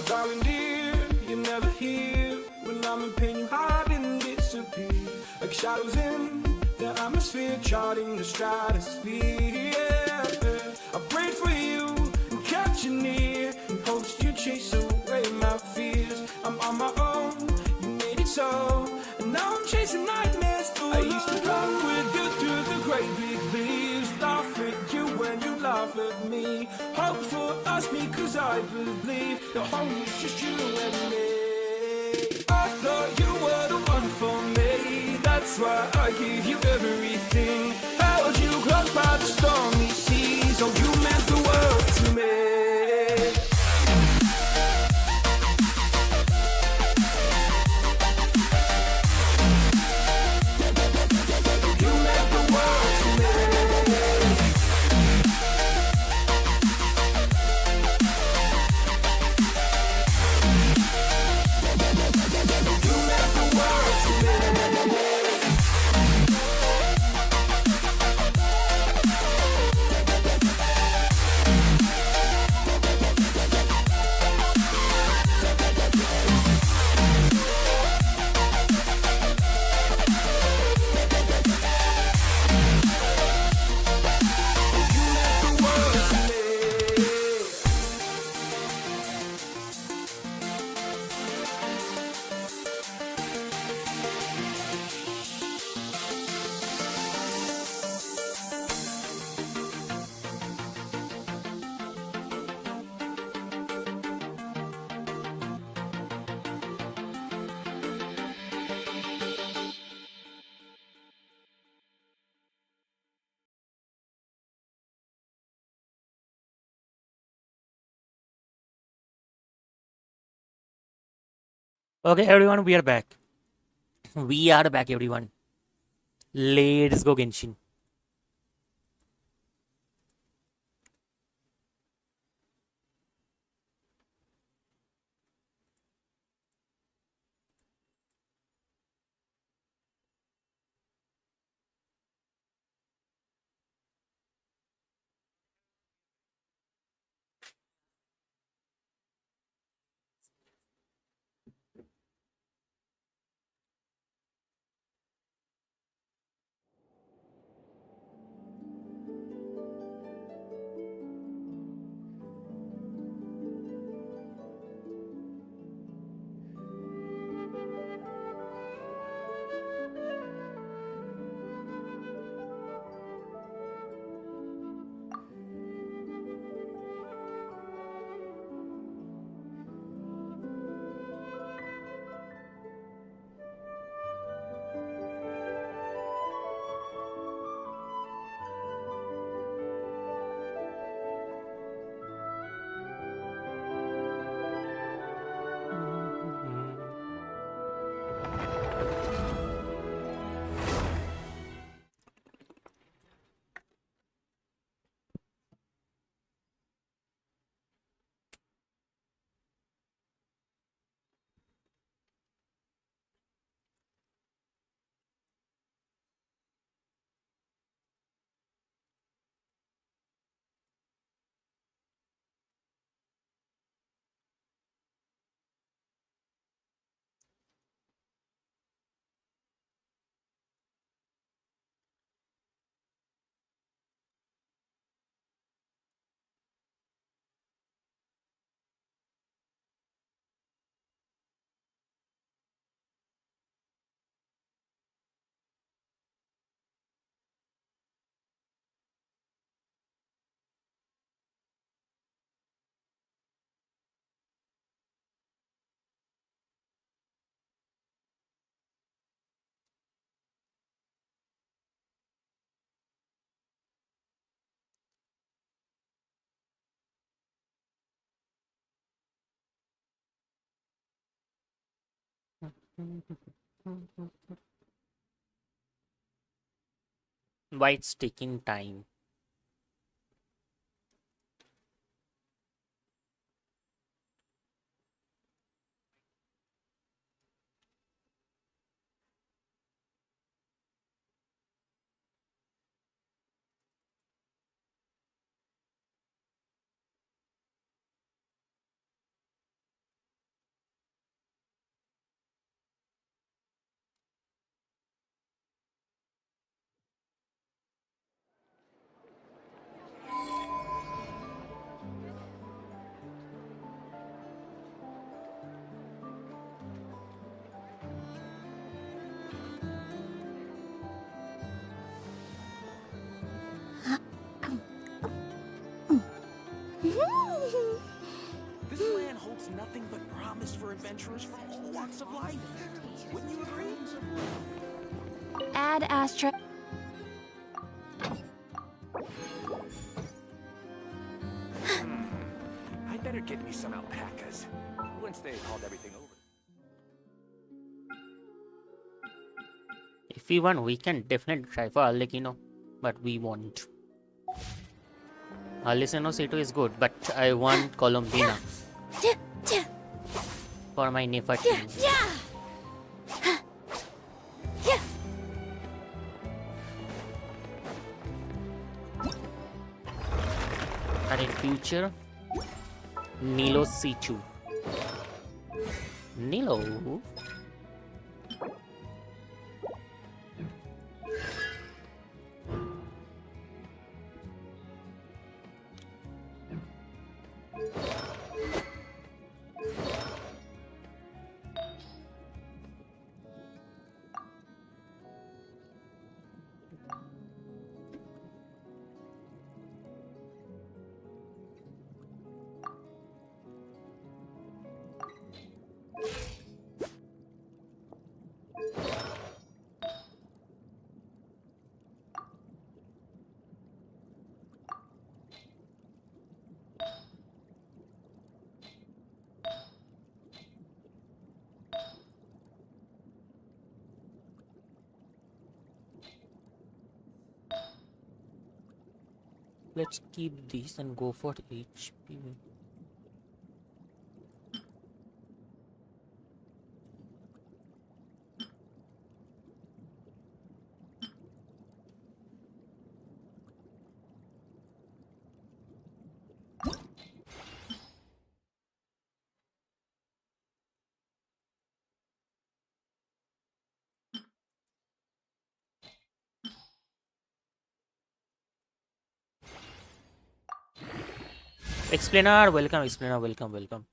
Darling dear, you're never here. When I'm in pain, you hide and disappear. Like shadows in the atmosphere, charting the stratosphere. Yeah. I prayed for you and kept you near, in hopes you chase away my fears. I'm on my own, you made it so, and now I'm chasing nightmares. I used to run with you through the great big leaves, laugh at you when you laugh at me. Hope for us because I believe the home is just you and me. I thought you were the one for me, that's why I gave you everything. Held you close by the stormy seas, oh you meant the world to me. Okay, everyone, we are back. We are back, everyone. Let's go, Genshin. Why it's taking time? nothing but promise for adventurers from all walks of life. Wouldn't you agree? Add astra. I'd better get me some alpacas once they've hauled everything over. If we want, we can definitely try for Arlecchino, but we won't. Aliceno C2 is good, but I want Colombina for my Nifa team. And in future, Nilo C2. Nilo? Let's keep these and go for HP. Explainer, welcome, Explainer, welcome, welcome.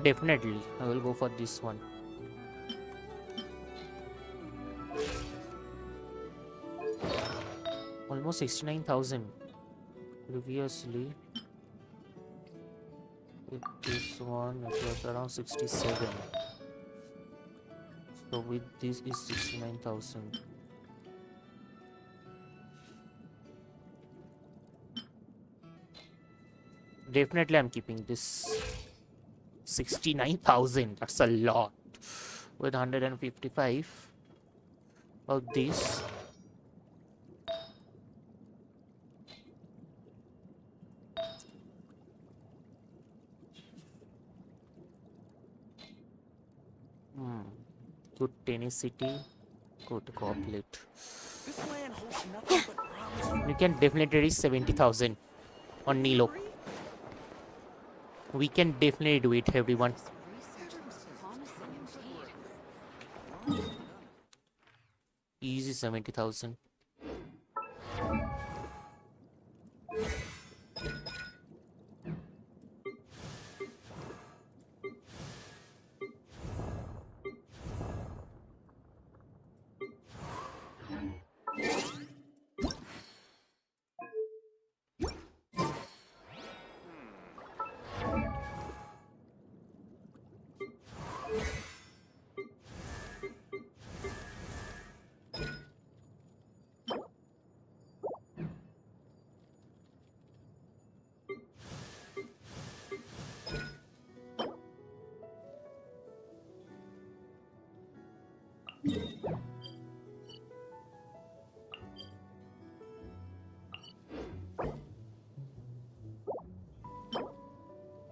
Definitely, I will go for this one. Almost 69,000. Previously, with this one, it was around 67. So with this is 69,000. Definitely, I'm keeping this. 69,000. That's a lot. With 155 of this. Good tenacity. Good goblet. This land holds nothing but promise. We can definitely reach 70,000 on Nilo. We can definitely do it, everyone. Easy 70,000.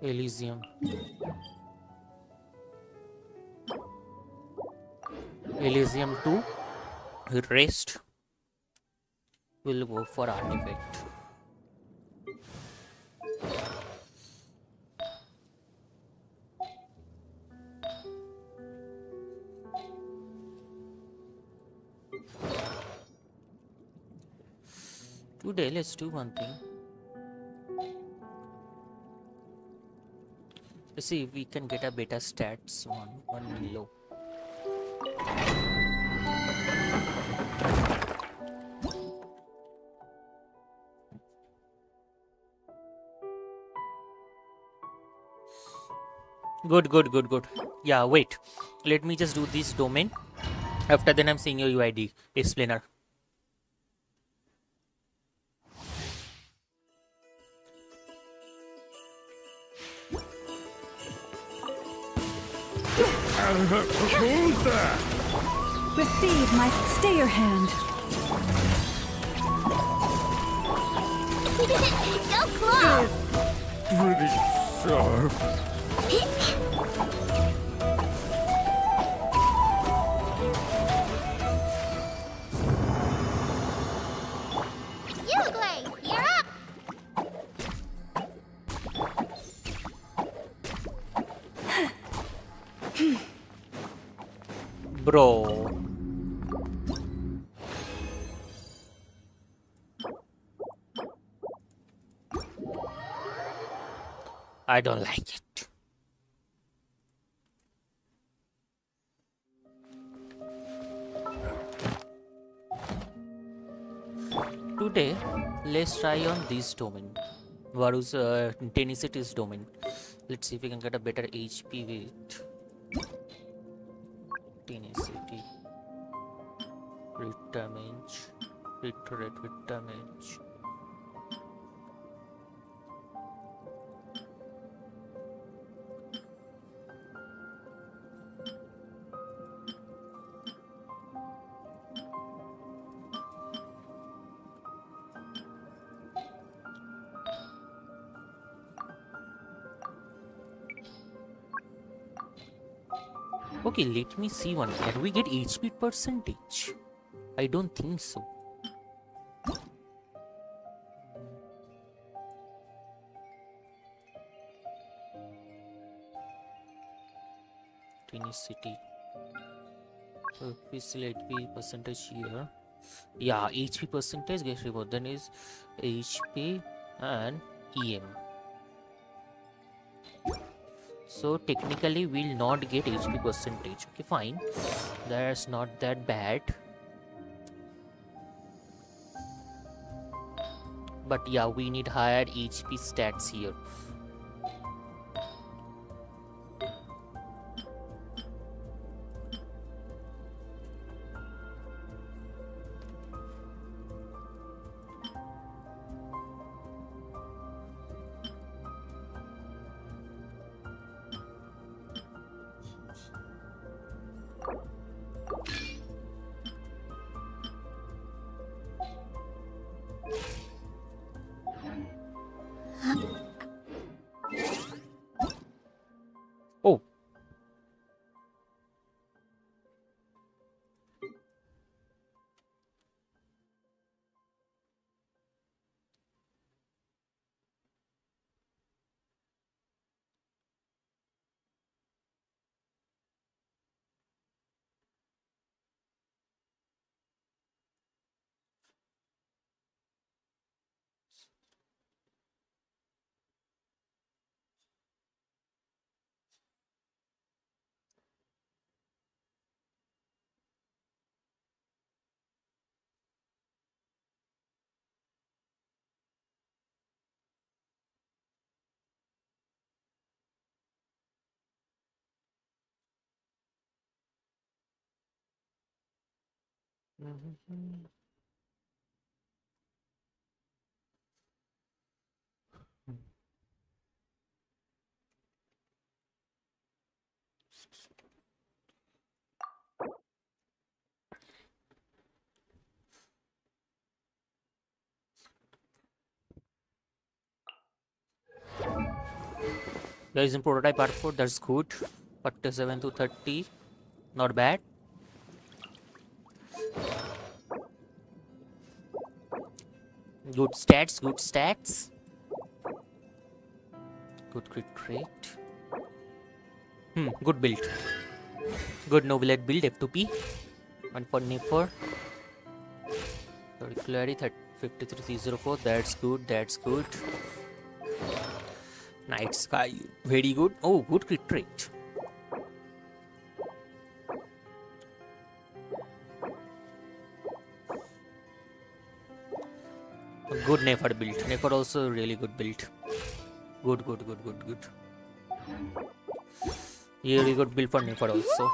Elysium. Elysium 2. Rest. We'll go for artifact. Today, let's do one thing. Let's see if we can get a better stats one below. Good. Yeah, wait. Let me just do this domain. After then, I'm seeing your UID explainer. Receive my stay your hand. Go claw! Pretty sharp. Uruguay, you're up! Bro. I don't like it. Today, let's try on this domain. Varu's Tennessee's domain. Let's see if we can get a better HP with Tennessee. Crit damage. Crit damage. Okay, let me see one. Can we get HP percentage? I don't think so. Tennessee. Official HP percentage here. Yeah, HP percentage gets reward. Then is HP and EM. So technically we'll not get HP percentage. Okay, fine. That's not that bad. But yeah, we need higher HP stats here. Mhm. There is in prototype part 4, that's good. 47 to 30, not bad. Good stats, good stats. Good crit rate. Good build. Good novelette build, F2P. 1 for Nipper. Clarity 53304, that's good, that's good. Night Sky, very good. Oh, good crit rate. A good Nefer build. Nefer also really good build. Good, good, good, good, good. Really good build for Nefer also.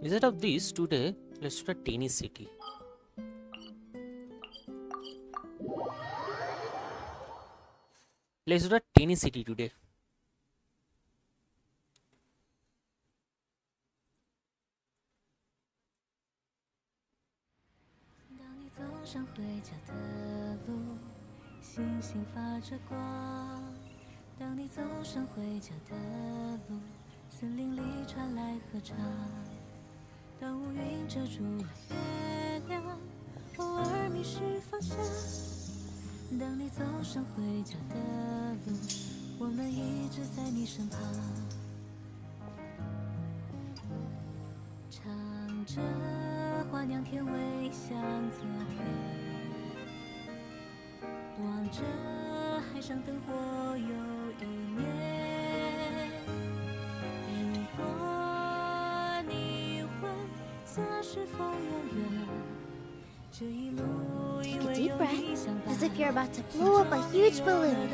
Instead of this, today, let's do a tiny city. Let's do a tiny city today. Take a deep breath, as if you're about to blow up a huge balloon.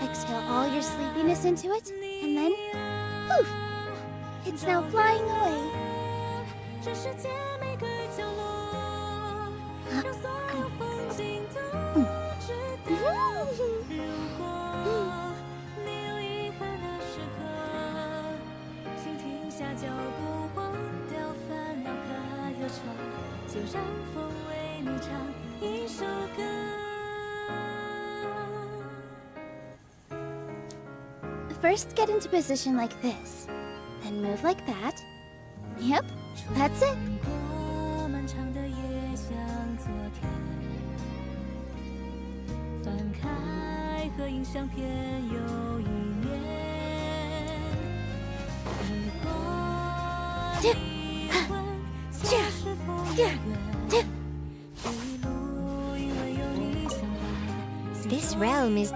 Exhale all your sleepiness into it, and then, poof! It's now flying away. First, get into position like this. Then move like that. Yep, that's it. This realm is...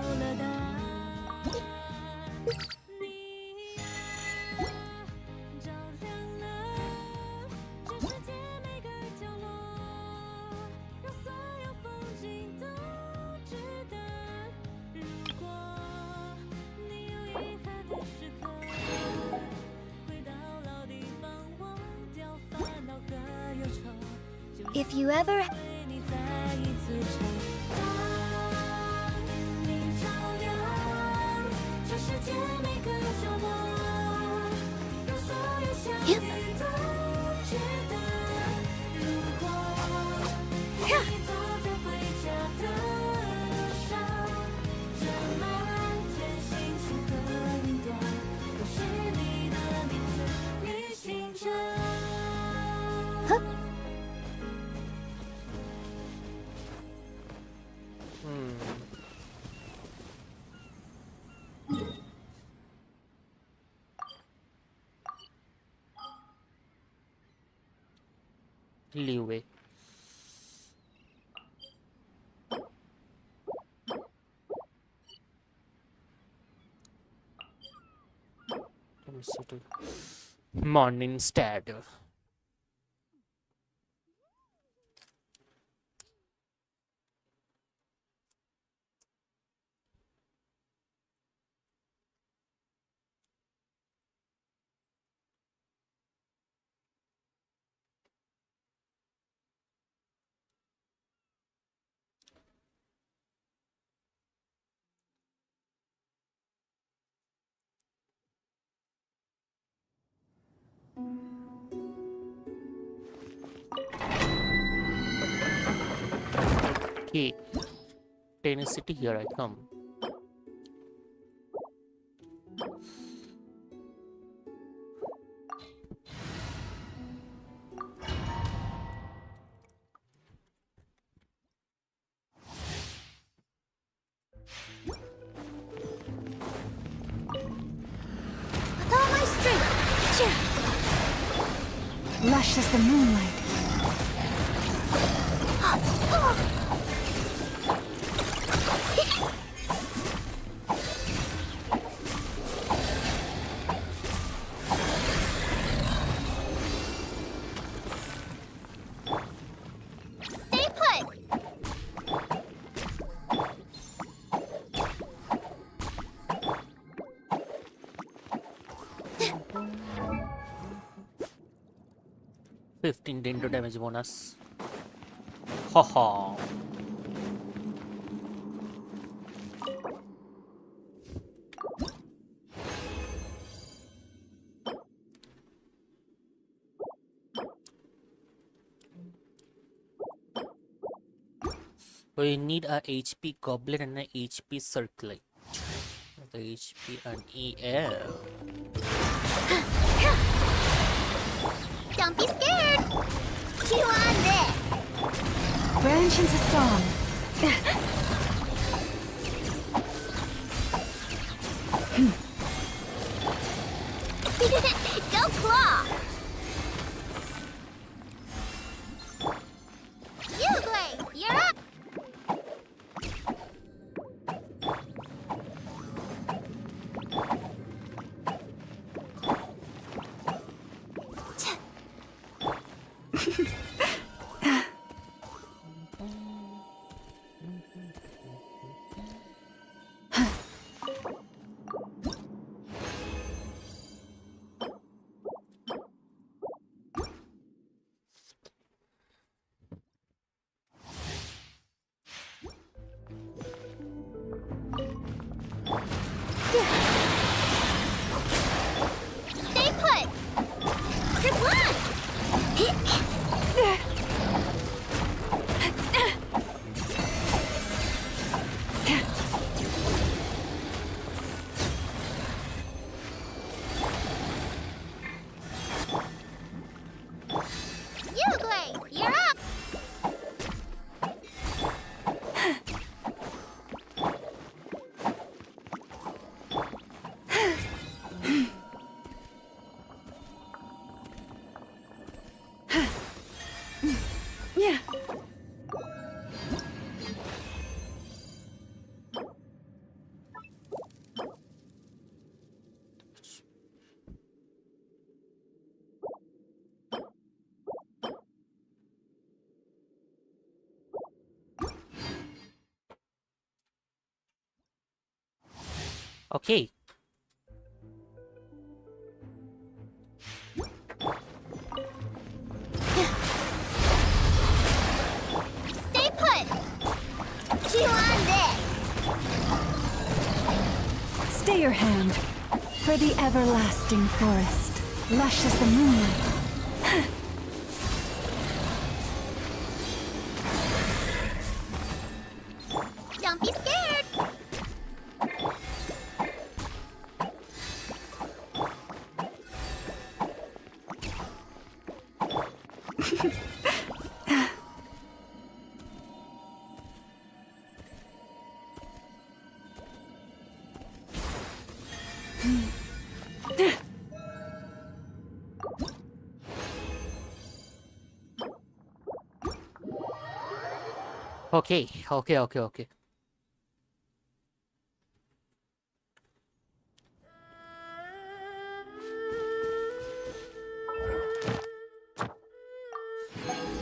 If you ever... Yep. Huh? leeway. Let me see to morning instead. Okay, Tennessee, here I come. With all my strength. Lush as the moonlight. Stay put. 15 dento damage bonus. Haha. We need a HP goblin and an HP circlet. The HP and EL. Don't be scared. Chew on this. Branch into song. Go claw. Uglay, you're up. Stay put. Kerplunk. Uglay, you're up. Yeah. Okay. Stay put. Chew on this. Stay your hand. For the everlasting forest. Lush as the moonlight. Don't be scared. Okay.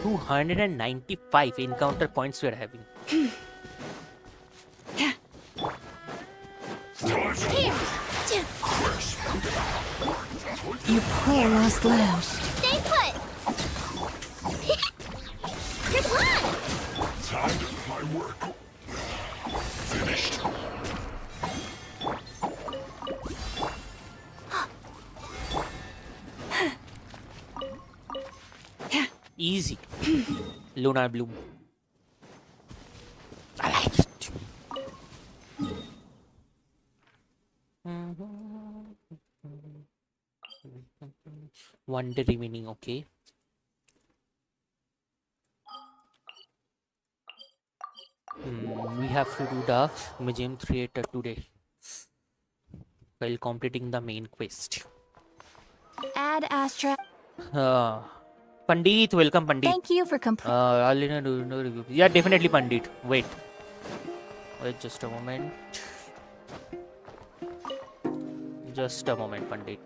295 encounter points we are having. You poor lost lamb. Stay put! Good one! Time for my work. Finished. Easy. Lunar Bloom. I like it. One day remaining, okay. We have to do the museum theater today while completing the main quest. Add Astra. Pandit, welcome Pandit. Thank you for completing. I'll do no review. Yeah, definitely Pandit. Wait just a moment. Just a moment, Pandit.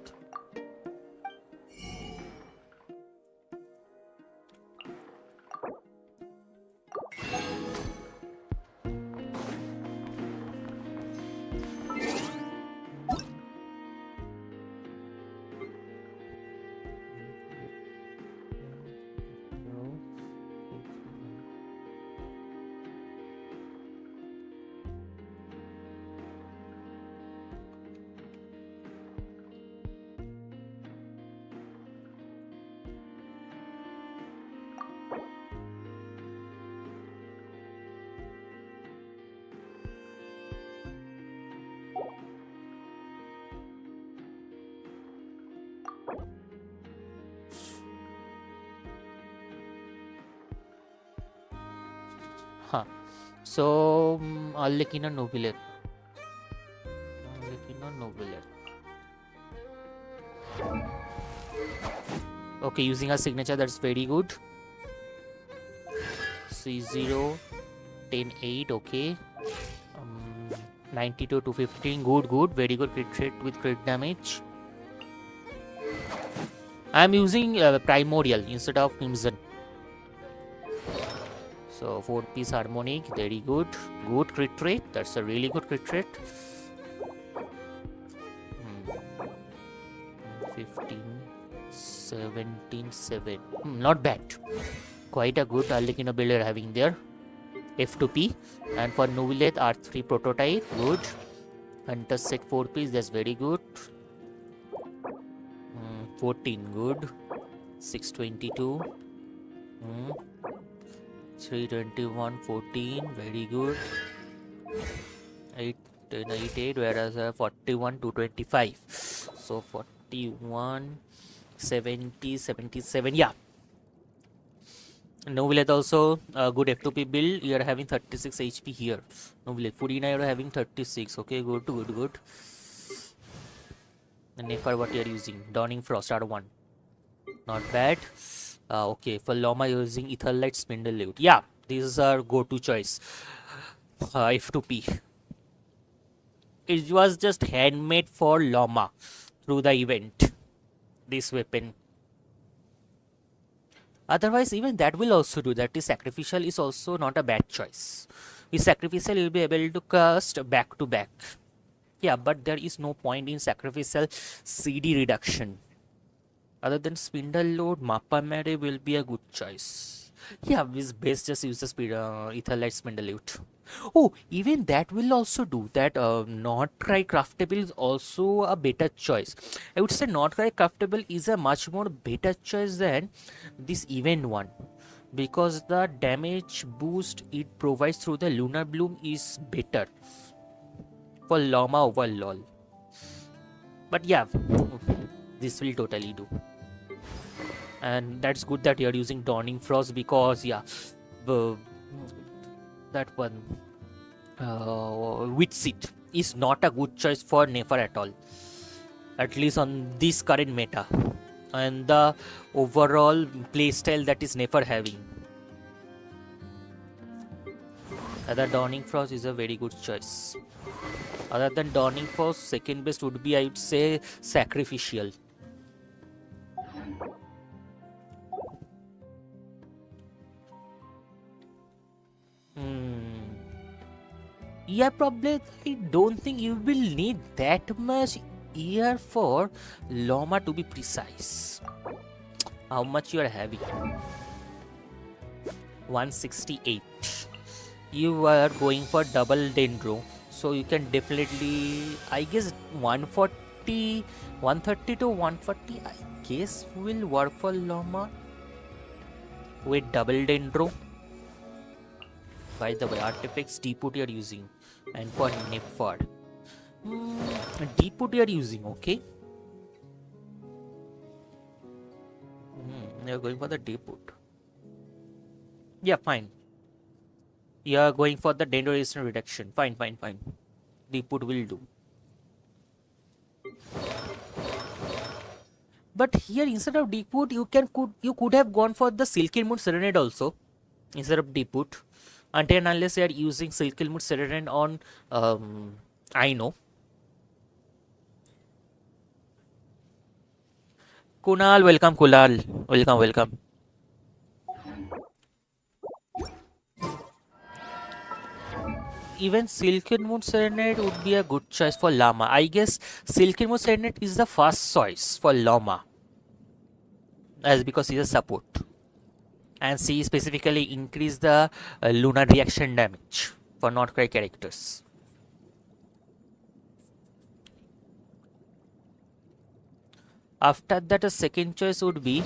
Huh. So, Arlecchino Nobile. Okay, using a signature, that's very good. C0, 10, 8, okay. 92 to 15, good. Very good crit rate with crit damage. I'm using Primordial instead of Crimson. So 4-piece harmonic, very good. Good crit rate. That's a really good crit rate. 15, 17, 7. Not bad. Quite a good Arlecchino build you're having there. F2P. And for Nubileth, R3 prototype, good. Hunter set 4-piece, that's very good. 14, good. 622. 321, 14, very good. 8, 10, 8, whereas 41, 225. So 41, 70, 77, yeah. Nobileth also a good F2P build. You are having 36 HP here. Nobileth, Furina, you are having 36. Okay, good. And Nefer, what you are using? Dawning Frost R1. Not bad. Okay, for Loma, you're using Etherlight Spindle Loot. Yeah, this is our go-to choice. F2P. It was just handmade for Loma through the event. This weapon. Otherwise, even that will also do. That is sacrificial is also not a bad choice. With sacrificial, you'll be able to cast back to back. Yeah, but there is no point in sacrificial CD reduction. Other than Spindle Load, Mappa Mare will be a good choice. Yeah, this base just uses Etherlight Spindle Loot. Oh, even that will also do. That not try craftable is also a better choice. I would say not try craftable is a much more better choice than this event one, because the damage boost it provides through the Lunar Bloom is better for Loma over LOL. But yeah, this will totally do. And that's good that you're using Dawning Frost, because yeah, that one Witch Seat is not a good choice for Nefer at all, at least on this current meta and the overall playstyle that is Nefer having. Other Dawning Frost is a very good choice. Other than Dawning Frost, second best would be, I would say, Sacrificial. Yeah, probably I don't think you will need that much ear for Llama to be precise. How much you are having? 168. You are going for double dendro, so you can definitely, I guess, 140, 130 to 140, I guess will work for Llama with double dendro. By the way, artifacts Deepwood you are using, and for Nefar, Deepwood you are using, okay? You are going for the Deepwood. Yeah, fine. You are going for the dendro resistance reduction. Fine. Deepwood will do. But here, instead of Deepwood, you could have gone for the Silken Moon Serenade also instead of Deepwood. Until and unless you are using Silken Moon Serenade on I know. Kunal, welcome Kunal. Welcome. Even Silken Moon Serenade would be a good choice for Llama. I guess Silken Moon Serenade is the first choice for Llama, as because he's a support. And she specifically increase the lunar reaction damage for not cry characters. After that, a second choice would be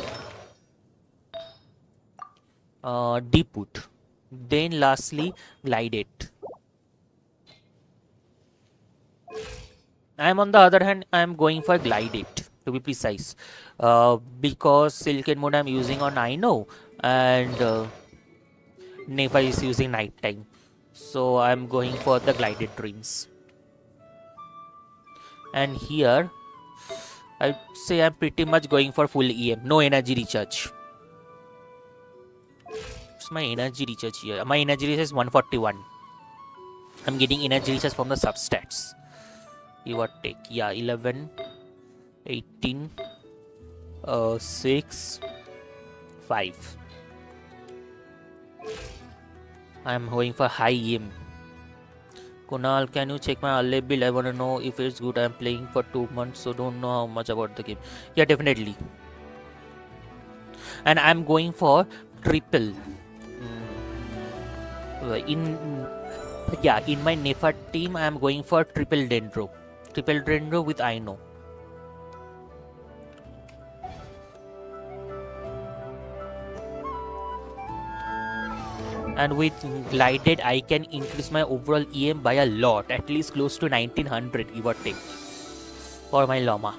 Deepwood. Then lastly, Glide. I am on the other hand, I am going for Glide to be precise, because Silken Moon I am using on I know, and Nepa is using nighttime, so I am going for the Glided Dreams. And here I say I'm pretty much going for full EM, no energy recharge. What's my energy recharge here? My energy recharge is 141. I'm getting energy recharge from the substats. You what take? Yeah, 11, 18, 6, 5. I'm going for high EM. Kunal, can you check my early build? I want to know if it's good. I'm playing for 2 months, so don't know how much about the game. Yeah, definitely. And I'm going for triple. In my Nefa team, I'm going for triple dendro. Triple dendro with I know. And with Glided, I can increase my overall EM by a lot, at least close to 1900 give or take for my Llama.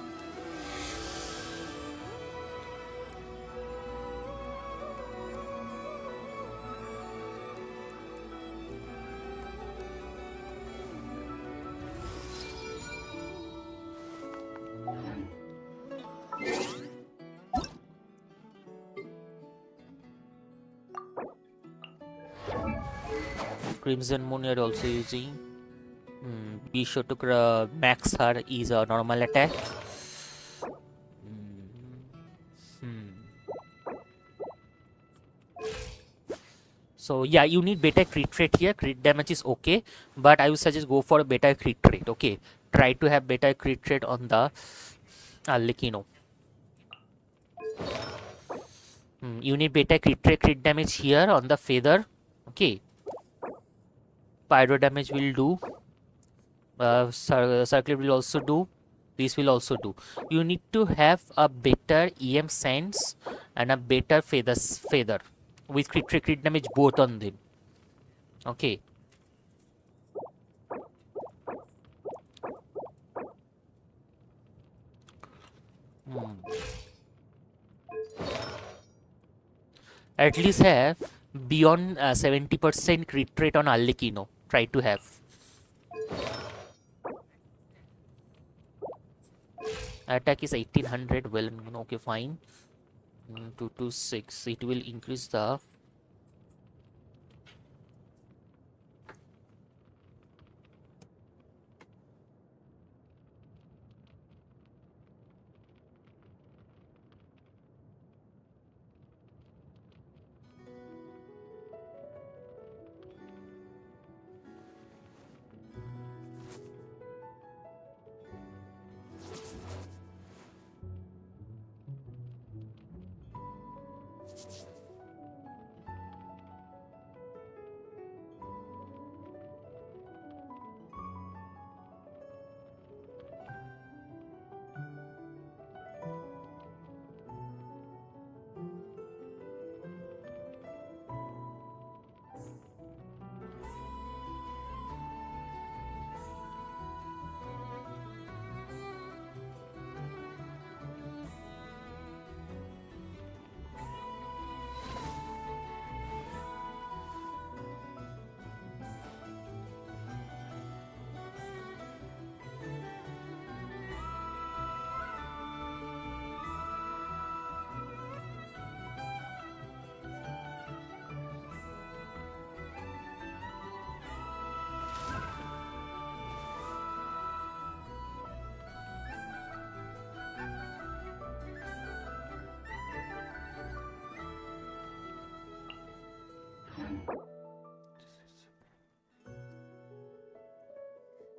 Crimson Moon you are also using. Be sure to max her is a normal attack. So yeah, you need better crit rate here. Crit damage is okay, but I would suggest go for a better crit rate. Okay, try to have better crit rate on the Arlecchino. You need better crit damage here on the feather. Okay. Pyro damage will do. Circuit will also do. This will also do. You need to have a better EM sense and a better feather with crit damage both on them. Okay. At least have beyond 70% crit rate on Arlecchino. Try to have. Attack is 1800. Well, okay, fine. 226. It will increase the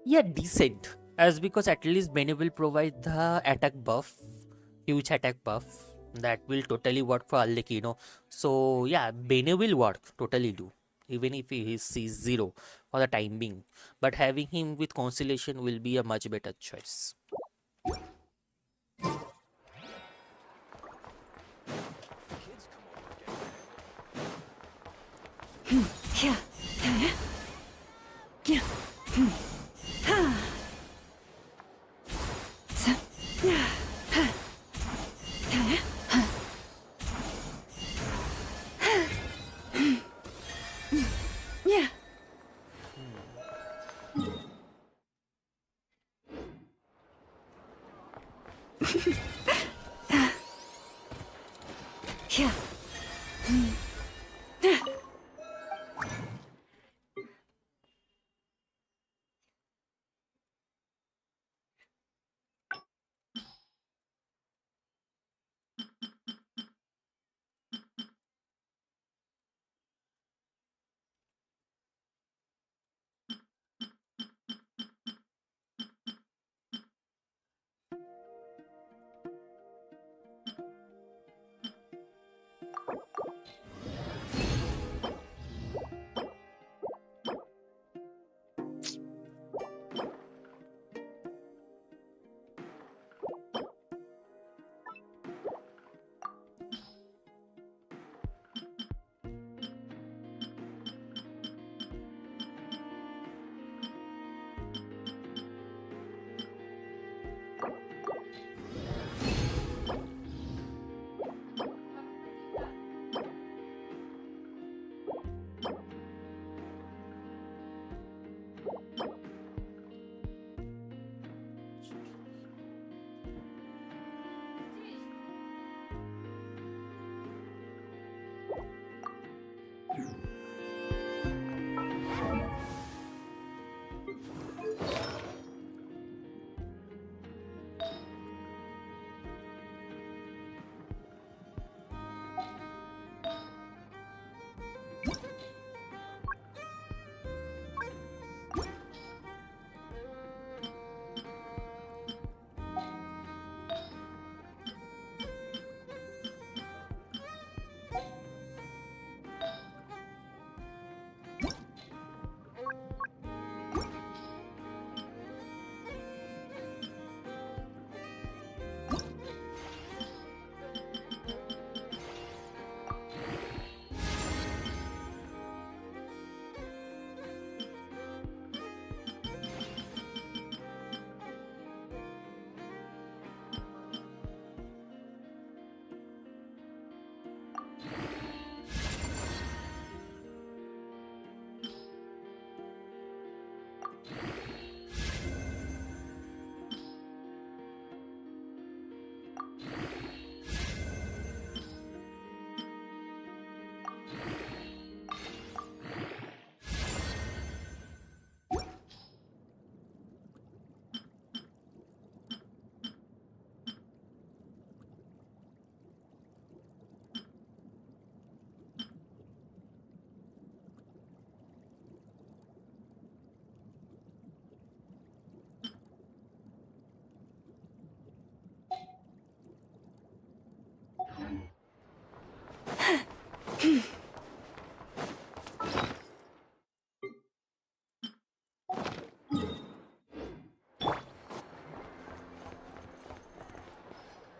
Yeah, decent. As because at least Bene will provide the attack buff, huge attack buff that will totally work for Arlecchino. So yeah, Bene will work, totally do. Even if he sees 0 for the time being. But having him with Constellation will be a much better choice. Yeah. Yeah. Ha. So. Yeah. Ha. Yeah. Yeah.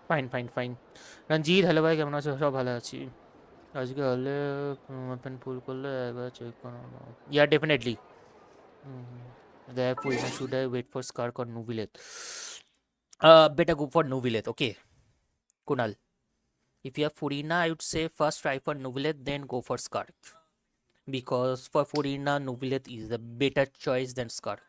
Fine fine fine. Ranjit hello ভাই, কেমন আছো? সব ভালো আছি। আজকে হলে open পুল করলে একবার চেক করো। ইয়া definitely. Therefore, should I wait for Skark or Nubilet? Better go for Nubilet, okay, Kunal. If you have Furina, I would say first try for Nubilet, then go for Skark. Because for Furina, Nubilet is a better choice than Skark.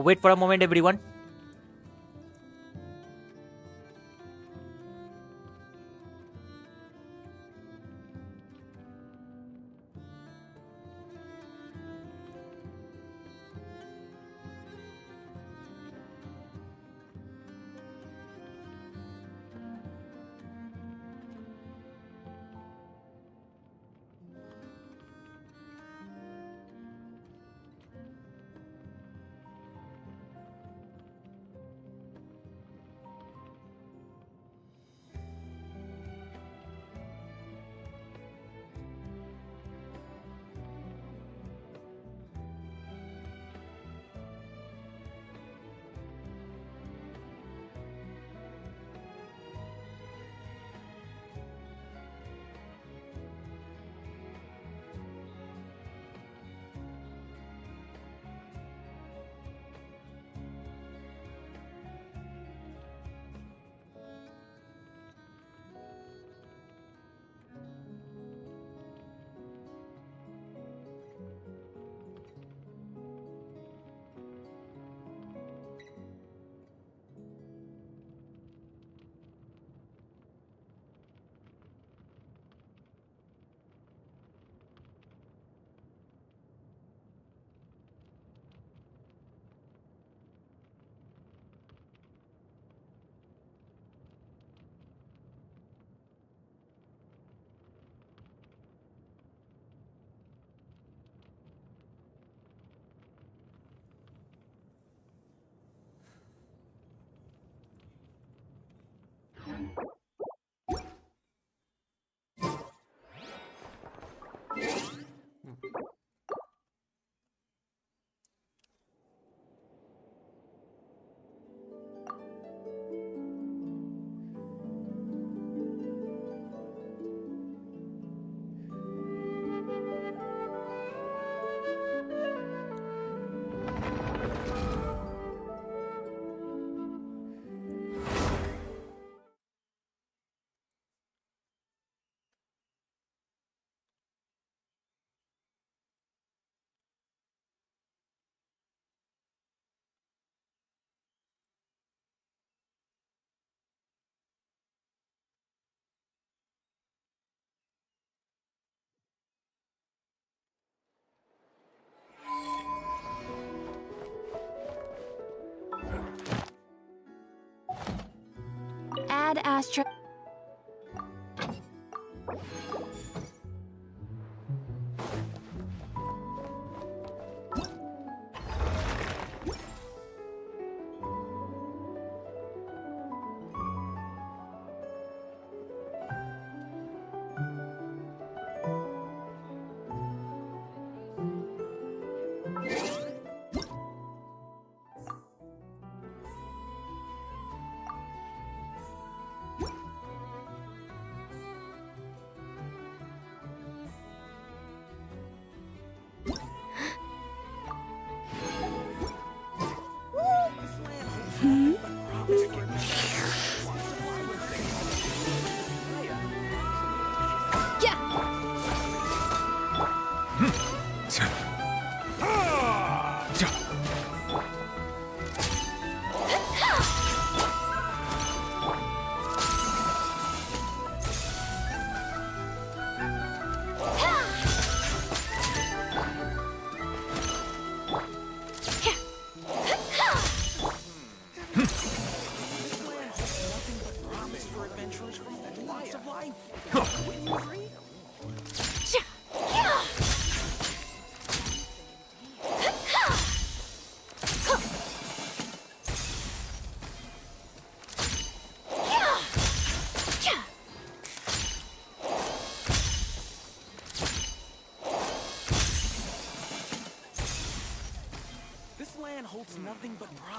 Wait for a moment, everyone. Add Astra.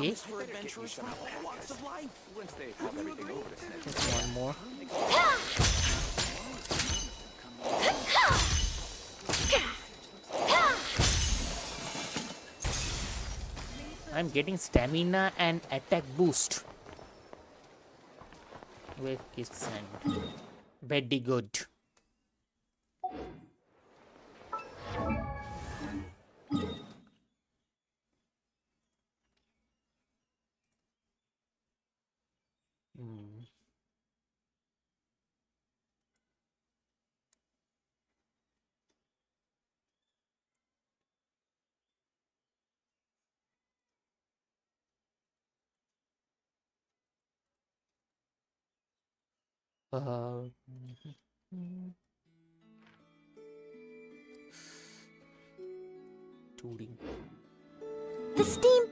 Okay. Promise for adventurers from all walks of life. Once they have everything over to Snake. Just one more. I'm getting stamina and attack boost. Wave kiss and very good. Uh, Tooting. The steam.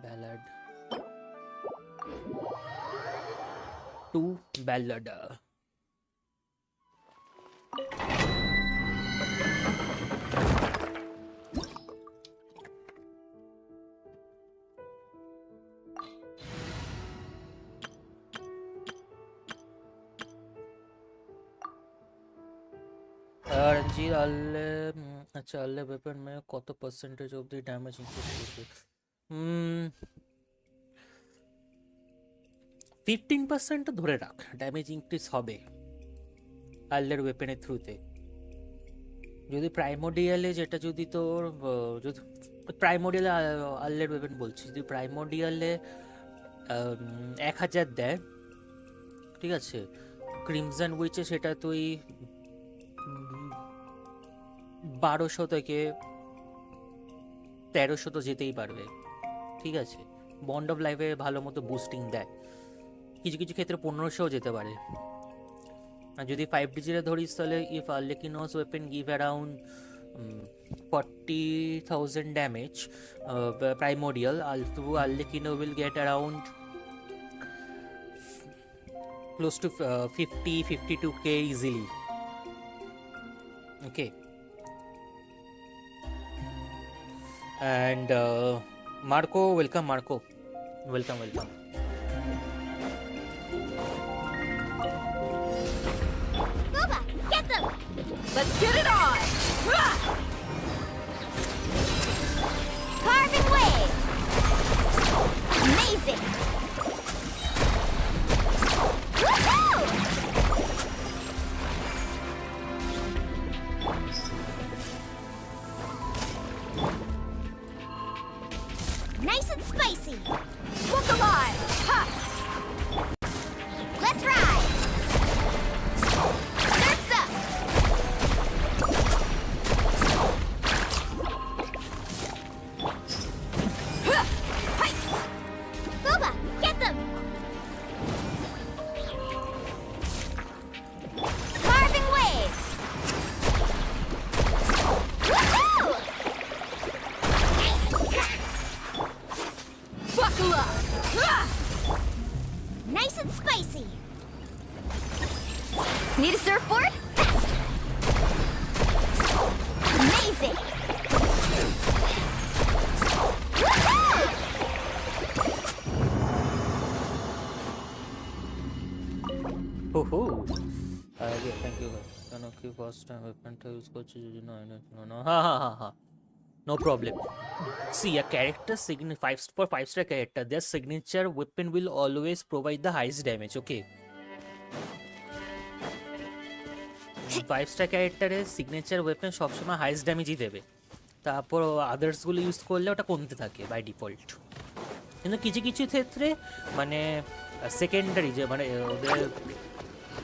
Ballad. Two ballad. Ranjit अल्ले अच्छा अल्ले weapon में কত percentage of the damage increase করবে 15% তো ধরে রাখ damage increase হবে আল্লের ওয়েপনের থ্রুতে যদি প্রাইমোডিয়ালে যেটা যদি তোর যদি প্রাইমোডিয়ালে আল্লের ওয়েপন বলছি যদি প্রাইমোডিয়ালে 1000 দেয় ঠিক আছে ক্রিমজন উইচে সেটা তুই 1200 থেকে 1300 তো যেতেই পারবে ঠিক আছে বন্ড অফ লাইফে ভালো মতো বুস্টিং দেয় কিছু কিছু ক্ষেত্রে 1500 যেতে পারে আর যদি 5 ডিজিটে ধরিস তাহলে if Arlecchino's weapon give around 40,000 damage primordial Arlecchino will get around close to 52k easily. Okay. And Marco, welcome Marco. Welcome. Boba, get them! Let's get it on! Carving waves! Amazing! Woohoo! Nice and spicy! Look alive! Ha! Let's ride! Surf's up! Hi! Boba, get them! Carving waves! Woohoo! Buckle up! Ah! Nice and spicy! Need a surfboard? Faster! Amazing! Woohoo! Oh. Yeah, thank you guys. Can I keep first time weapon to use coach? No. Ha. No problem. See, a character for 5-star character, their signature weapon will always provide the highest damage. Okay. 5-star ক্যারেক্টারের signature weapon সবসময় highest ড্যামেজই দেবে তারপর আদার্সগুলো use করলে ওটা কমতে থাকে by default কিন্তু কিছু কিছু ক্ষেত্রে মানে সেকেন্ডারি যে মানে ওদের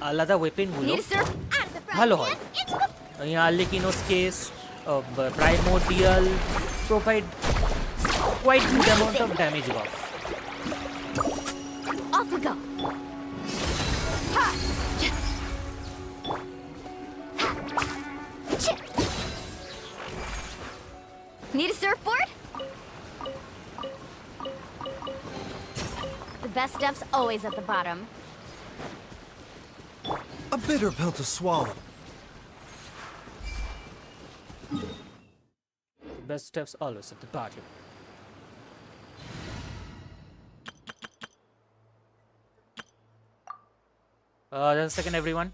আলাদা ওয়েপনগুলো Need a surf? Out of the frying ভালো pan, হয় into the... Arlecchino's case primordial provide quite good amount of damage buff Off we go! Ha! Chip! Need a surfboard? The best stuff's always at the bottom. A bitter pill to swallow. best steps always at the party. Just a second, everyone.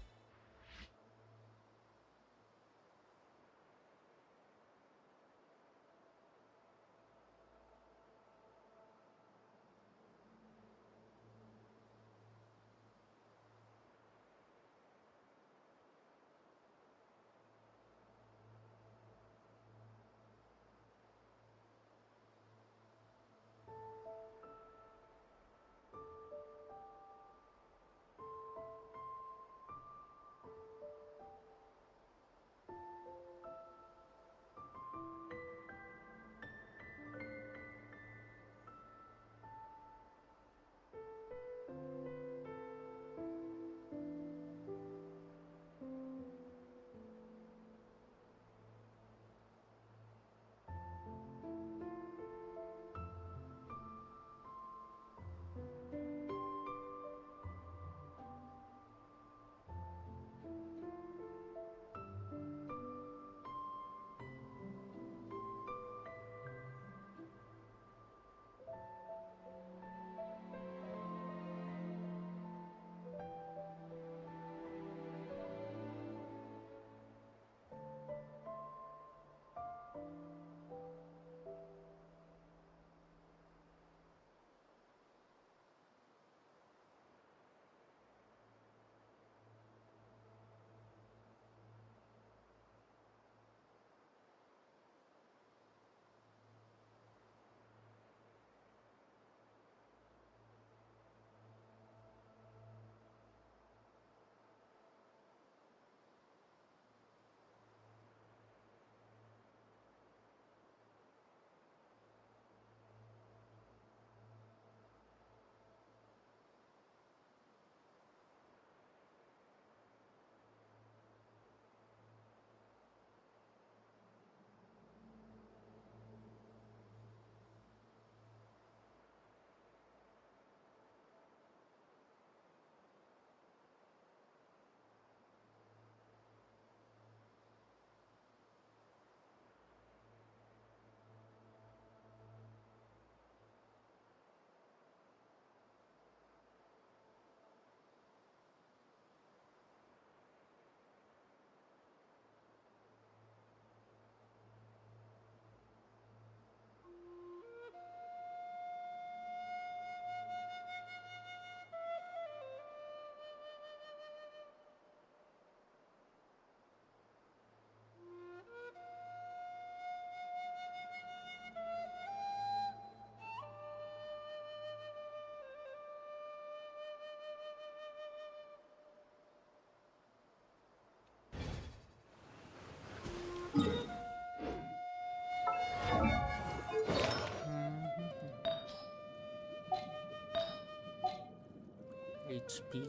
HP.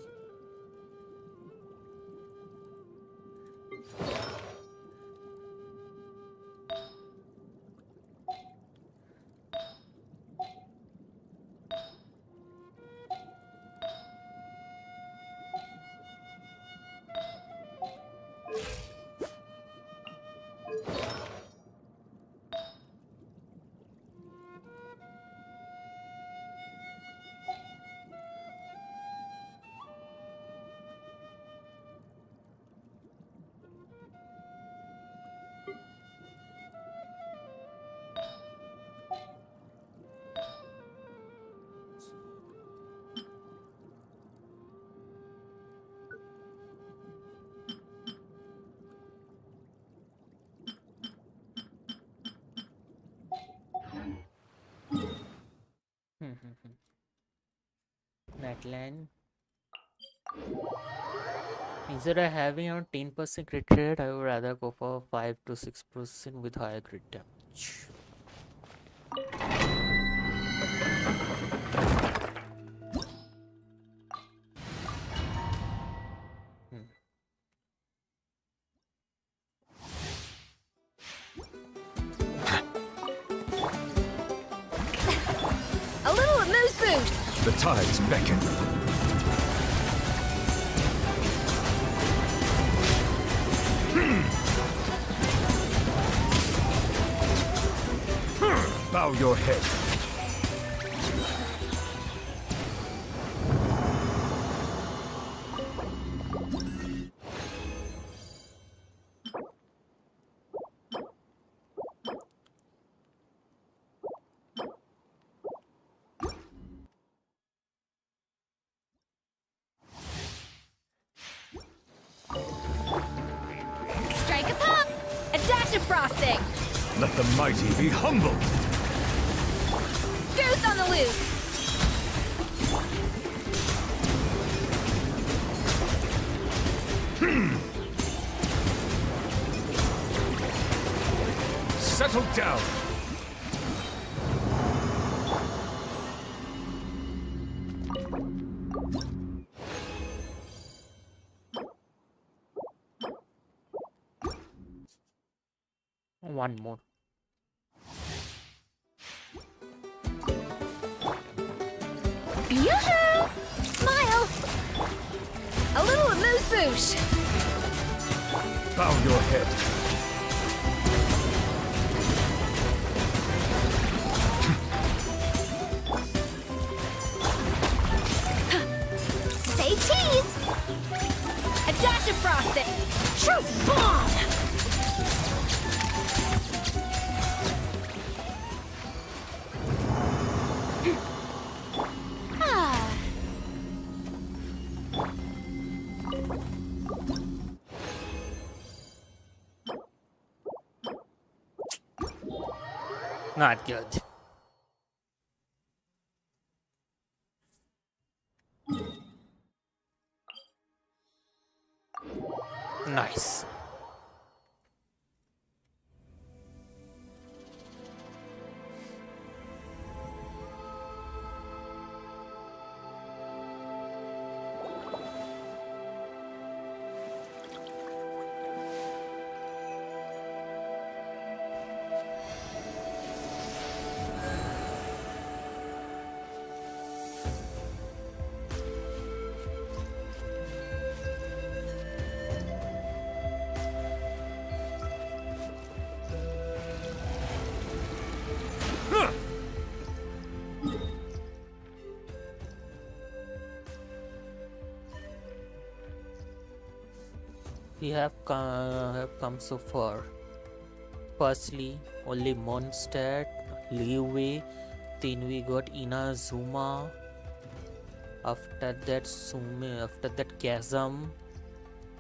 Netland. Instead of having around 10% crit rate, I would rather go for 5 to 6% with higher crit damage. A little amuse boost! The tides beckon. Bow your head. Strike a pop! A dash of frosting! Let the mighty be humbled. Goose on the loose! Settle down. One more. Yoo-hoo! Smile! A little amuse-bouche! Bow your head. Say cheese! A dash of frosting! Truth bomb! Ah, Not good. Nice. We have come so far. Firstly, only Mondstadt, Leeway, then we got Inazuma. After that, after that Chasm.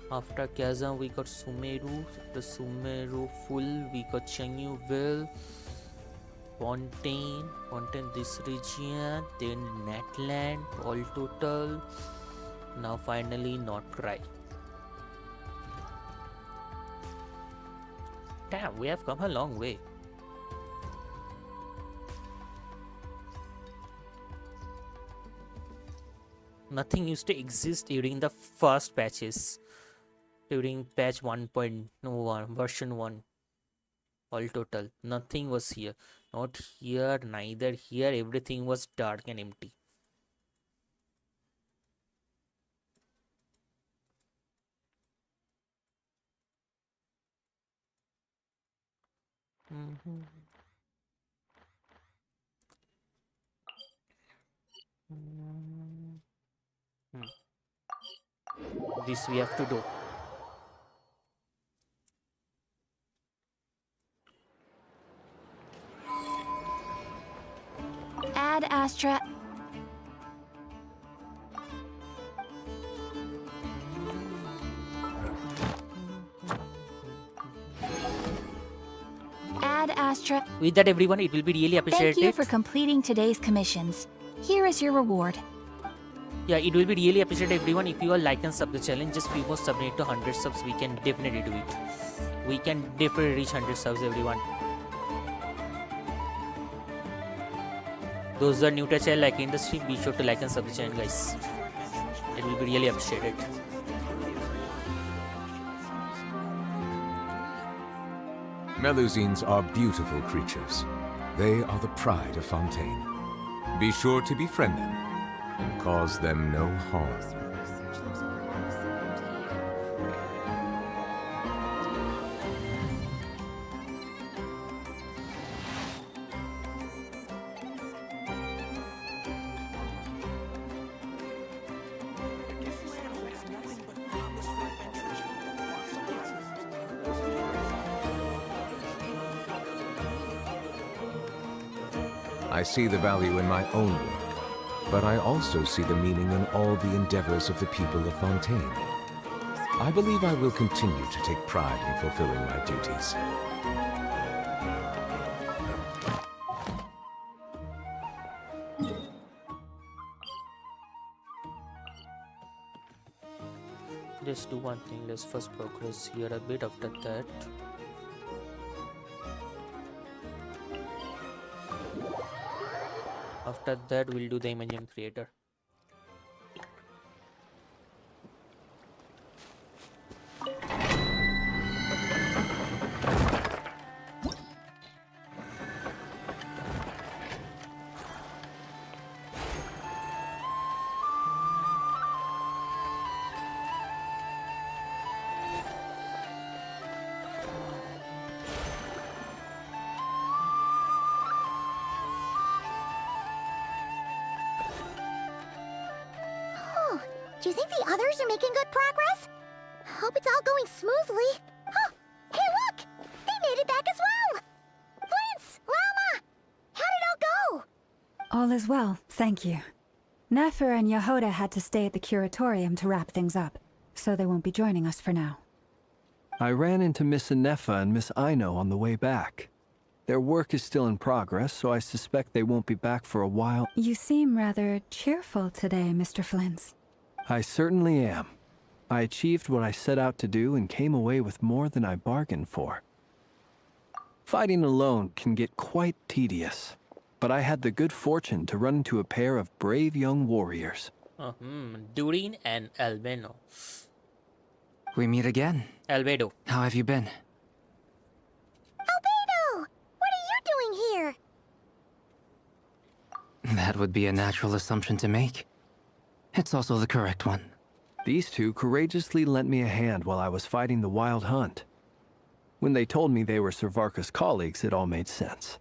After Chasm, we got Sumeru. The Sumeru full, we got Chenguville, Fontaine, this region, then Natland, all total. Now finally Northcry. Damn, we have come a long way. Nothing used to exist during the first patches. During patch 1.1, version 1. All total. Nothing was here. Not here, neither here. Everything was dark and empty. This we have to do. Ad Astra. Ad Astra. With that, everyone, it will be really appreciated. Thank you for completing today's commissions. Here is your reward. Yeah, it will be really appreciated, everyone, if you all like and sub the challenge. Just few more subs need to 100 subs. We can definitely do it. We can definitely reach 100 subs, everyone. Those who are new to the channel, like in the stream, be sure to like and sub the channel, guys. It will be really appreciated. Melusines are beautiful creatures. They are the pride of Fontaine. Be sure to befriend them and cause them no harm. I see the value in my own work, but I also see the meaning in all the endeavors of the people of Fontaine. I believe I will continue to take pride in fulfilling my duties. Let's do one thing. Let's first progress here a bit. After that, we'll do the Imagine Creator. Do you think the others are making good progress? Hope it's all going smoothly. Oh, hey look! They made it back as well! Flintz! Lama! How did it all go? All is well, thank you. Nefer and Yehuda had to stay at the curatorium to wrap things up, so they won't be joining us for now. I ran into Miss Nefa and Miss Aino on the way back. Their work is still in progress, so I suspect they won't be back for a while. You seem rather cheerful today, Mr. Flintz. I certainly am. I achieved what I set out to do and came away with more than I bargained for. Fighting alone can get quite tedious, but I had the good fortune to run into a pair of brave young warriors. Durin and Albeno. We meet again. Albedo. How have you been? Albedo! What are you doing here? That would be a natural assumption to make. It's also the correct one. These two courageously lent me a hand while I was fighting the Wild Hunt. When they told me they were Servarka's colleagues, it all made sense.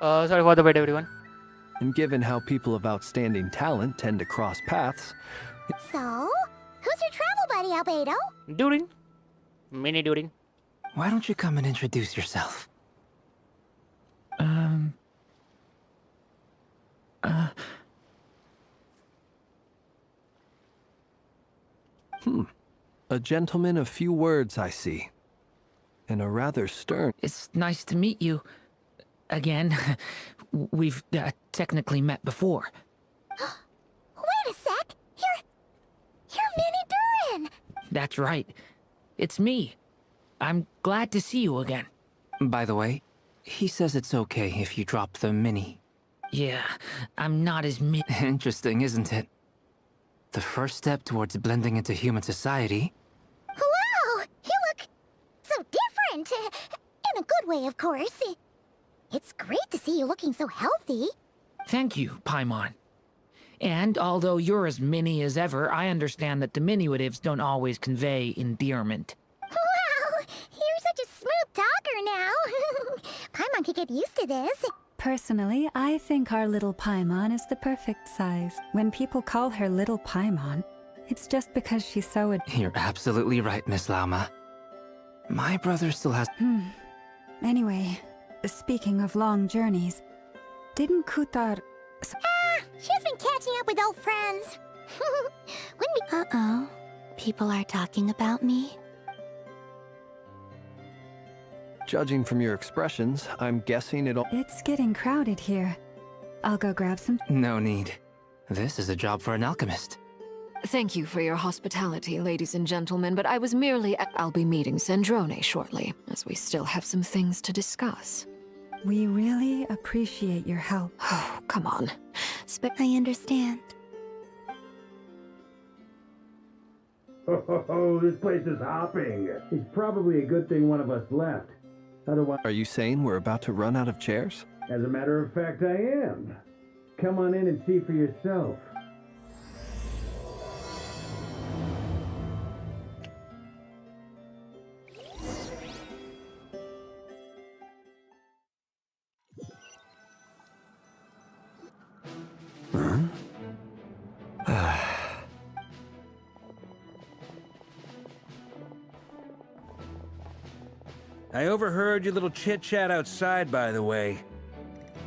Sorry for the wait, everyone. And given how people of outstanding talent tend to cross paths, So, who's your travel buddy, Albedo? Durin. Mini Durin. Why don't you come and introduce yourself? a gentleman of few words, I see. And a rather stern. It's nice to meet you. Again. We've technically met before. Wait a sec! You're Mini Durin! That's right. It's me. I'm glad to see you again. By the way, he says it's okay if you drop the mini. Yeah, I'm not as Interesting, isn't it? The first step towards blending into human society. Wow! You look so different! In a good way, of course. It's great to see you looking so healthy. Thank you, Paimon. And although you're as mini as ever, I understand that diminutives don't always convey endearment. Wow! You're such a smooth talker now. Paimon could get used to this. Personally, I think our little Paimon is the perfect size. When people call her Little Paimon, it's just because she's so You're absolutely right, Miss Lauma. My brother still has... Anyway, speaking of long journeys, didn't Kutar... She's been catching up with old friends. When we... Uh-oh. People are talking about me. Judging from your expressions, I'm guessing it'll... It's getting crowded here. I'll go grab some... No need. This is a job for an alchemist. Thank you for your hospitality, ladies and gentlemen, but I was merely... I'll be meeting Sandrone shortly, as we still have some things to discuss. We really appreciate your help. Oh, come on. I understand. Oh, this place is hopping. It's probably a good thing one of us left. Otherwise... Are you saying we're about to run out of chairs? As a matter of fact, I am. Come on in and see for yourself. I overheard your little chit-chat outside, by the way.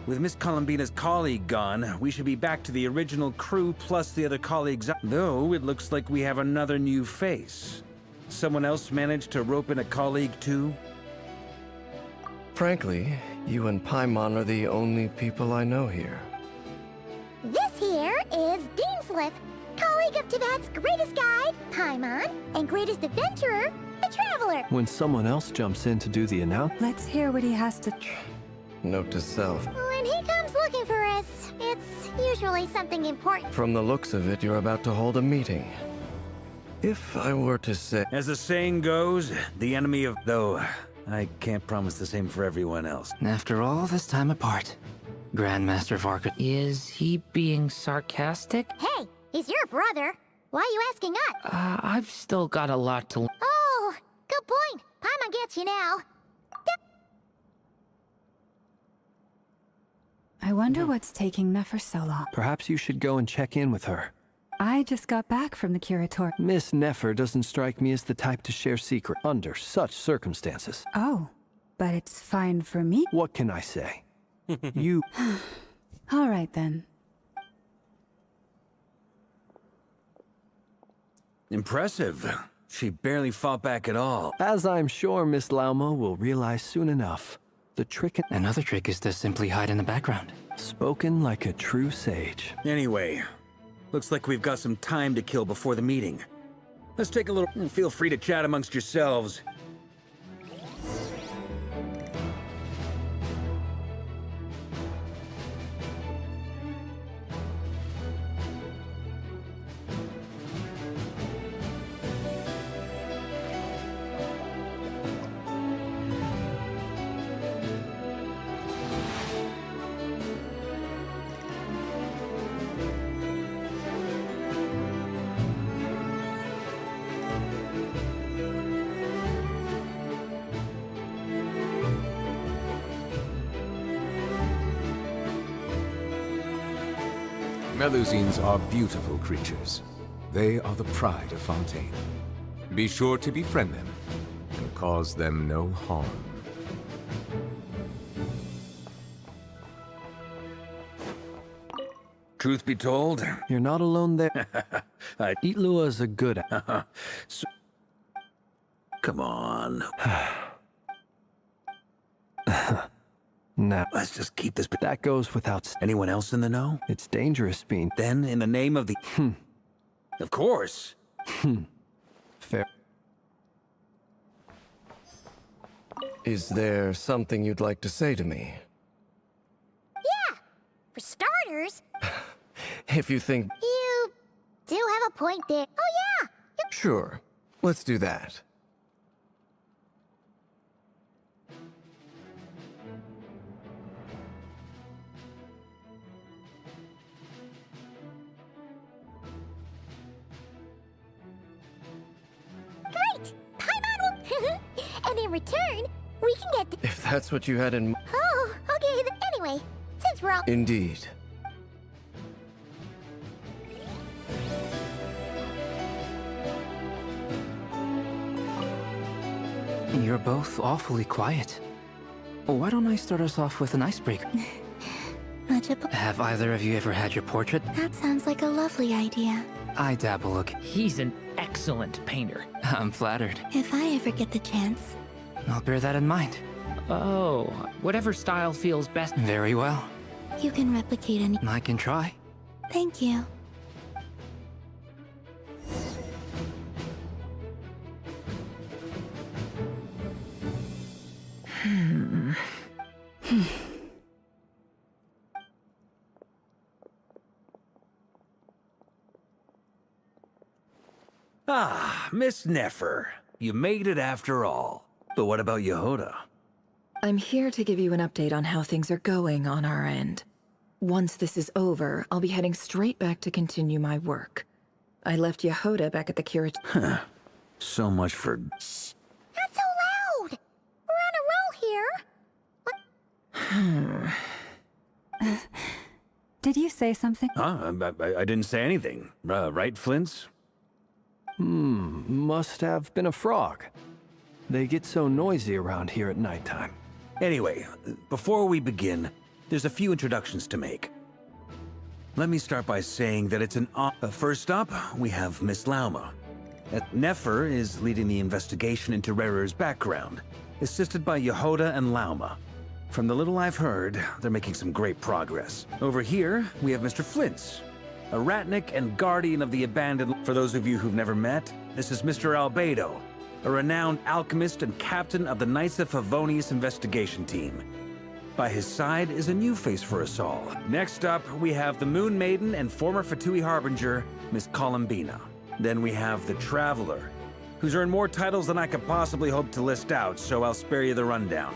With Miss Columbina's colleague gone, we should be back to the original crew plus the other colleagues. Though, it looks like we have another new face. Someone else managed to rope in a colleague, too? Frankly, you and Paimon are the only people I know here. This here is Deanslip, colleague of Teyvat's greatest guide, Paimon, and greatest adventurer, the Traveler. When someone else jumps in to do the announcement... Let's hear what he has to... Note to self. When he comes looking for us, it's usually something important. From the looks of it, you're about to hold a meeting. If I were to say... As the saying goes, the enemy of... Though, I can't promise the same for everyone else. After all this time apart, Grandmaster Varka... Is he being sarcastic? Hey, he's your brother. Why are you asking us? I've still got a lot to... Oh, good point. Paimon gets you now. I wonder what's taking Nefer so long. Perhaps you should go and check in with her. I just got back from the curator. Miss Nefer doesn't strike me as the type to share secret under such circumstances. Oh, but it's fine for me. What can I say? You... All right, then. Impressive. She barely fought back at all. As I'm sure Miss Lauma will realize soon enough. The trick... Another trick is to simply hide in the background. Spoken like a true sage. Anyway, looks like we've got some time to kill before the meeting. Let's take a little... Feel free to chat amongst yourselves. Melusines are beautiful creatures. They are the pride of Fontaine. Be sure to befriend them and cause them no harm. Truth be told, You're not alone there. Itlua is a good... Come on. Nah. Let's just keep this... That goes without... Anyone else in the know? It's dangerous being... Then, in the name of the... Of course. Fair. Is there something you'd like to say to me? Yeah! For starters, If you think... you do have a point there. Oh, yeah! Sure. Let's do that. Great! Paimon will... and in return, we can get... If that's what you had in... Oh, okay. Anyway, since we're all... Indeed. You're both awfully quiet. Why don't I start us off with an icebreaker? Have either of you ever had your portrait? That sounds like a lovely idea. I dabble a... He's an excellent painter. I'm flattered. If I ever get the chance. I'll bear that in mind. Oh, whatever style feels best. Very well. You can replicate any... I can try. Thank you. Ah, Miss Nefer. You made it after all. But what about Yehoda? I'm here to give you an update on how things are going on our end. Once this is over, I'll be heading straight back to continue my work. I left Yehoda back at the curatorium. So much for... Shh! Not so loud! We're on a roll here. Did you say something? Huh? I didn't say anything. Right, Flints? Must have been a frog. They get so noisy around here at nighttime. Anyway, before we begin, there's a few introductions to make. Let me start by saying that it's an first up, we have Miss Lauma. Nefer is leading the investigation into Rerer's background, assisted by Yehoda and Lauma. From the little I've heard, they're making some great progress. Over here, we have Mr. Flintz, a ratnik and guardian of the abandoned... For those of you who've never met, this is Mr. Albedo, a renowned alchemist and captain of the Knights of Favonius investigation team. By his side is a new face for us all. Next up, we have the Moon Maiden and former Fatui Harbinger, Miss Columbina. Then we have the Traveler, who's earned more titles than I could possibly hope to list out, so I'll spare you the rundown.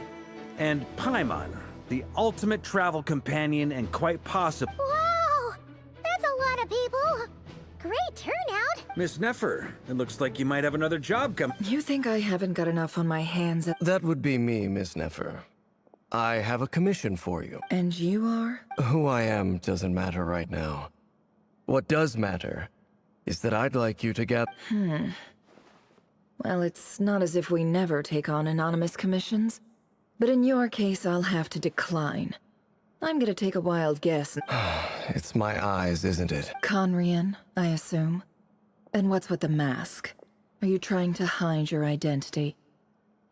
And Paimon, the ultimate travel companion and quite possibly... Wow! That's a lot of people! Great turnout! Miss Nefer, it looks like you might have another job coming. You think I haven't got enough on my hands? That would be me, Miss Nefer. I have a commission for you. And you are? Who I am doesn't matter right now. What does matter is that I'd like you to get... Well, it's not as if we never take on anonymous commissions. But in your case, I'll have to decline. I'm gonna take a wild guess. It's my eyes, isn't it? Conrian, I assume. And what's with the mask? Are you trying to hide your identity?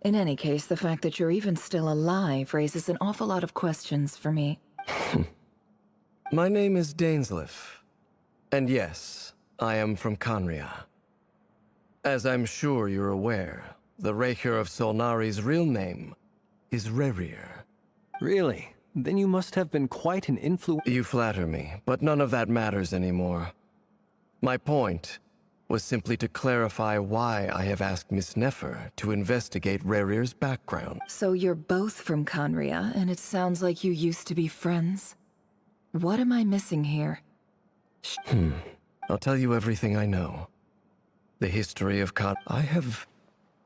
In any case, the fact that you're even still alive raises an awful lot of questions for me. My name is Dainsleif. And yes, I am from Conria. As I'm sure you're aware, the Raker of Solnari's real name is Rerir. Really? Then you must have been quite an influence. You flatter me, but none of that matters anymore. My point was simply to clarify why I have asked Miss Nefer to investigate Rerir's background. So you're both from Conria, and it sounds like you used to be friends. What am I missing here? I'll tell you everything I know. The history of I have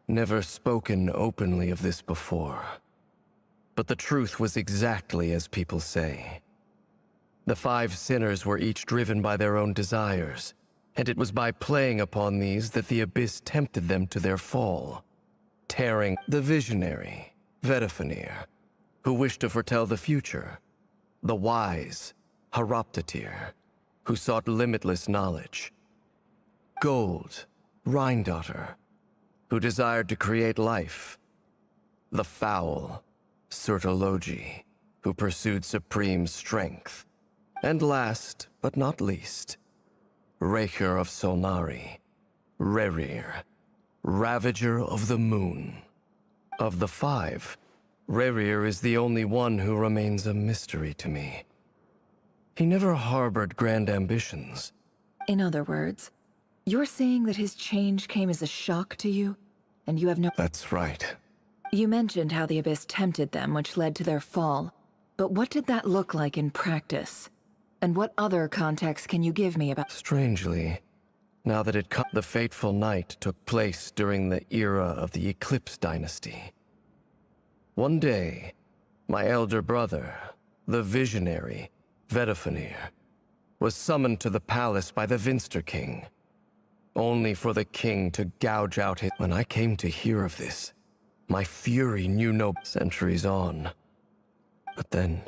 never spoken openly of this before. But the truth was exactly as people say. The 5 sinners were each driven by their own desires, and it was by playing upon these that the abyss tempted them to their fall, tearing the visionary, Vedifenir, who wished to foretell the future, the wise, Horoptatir, who sought limitless knowledge, Gold, Rhindaughter, who desired to create life, the foul, Sertologi, who pursued supreme strength, and last but not least, Raker of Solnari, Rerir, Ravager of the Moon. Of the 5, Rerir is the only one who remains a mystery to me. He never harbored grand ambitions. In other words, you're saying that his change came as a shock to you, and you have no— That's right. You mentioned how the Abyss tempted them, which led to their fall. But what did that look like in practice? And what other context can you give me about— Strangely, now that the fateful night took place during the era of the Eclipse Dynasty. One day, my elder brother, the visionary, Vedifenir, was summoned to the palace by the Vinster King, only for the king to gouge out his— When I came to hear of this, my fury knew no— Centuries on. But then,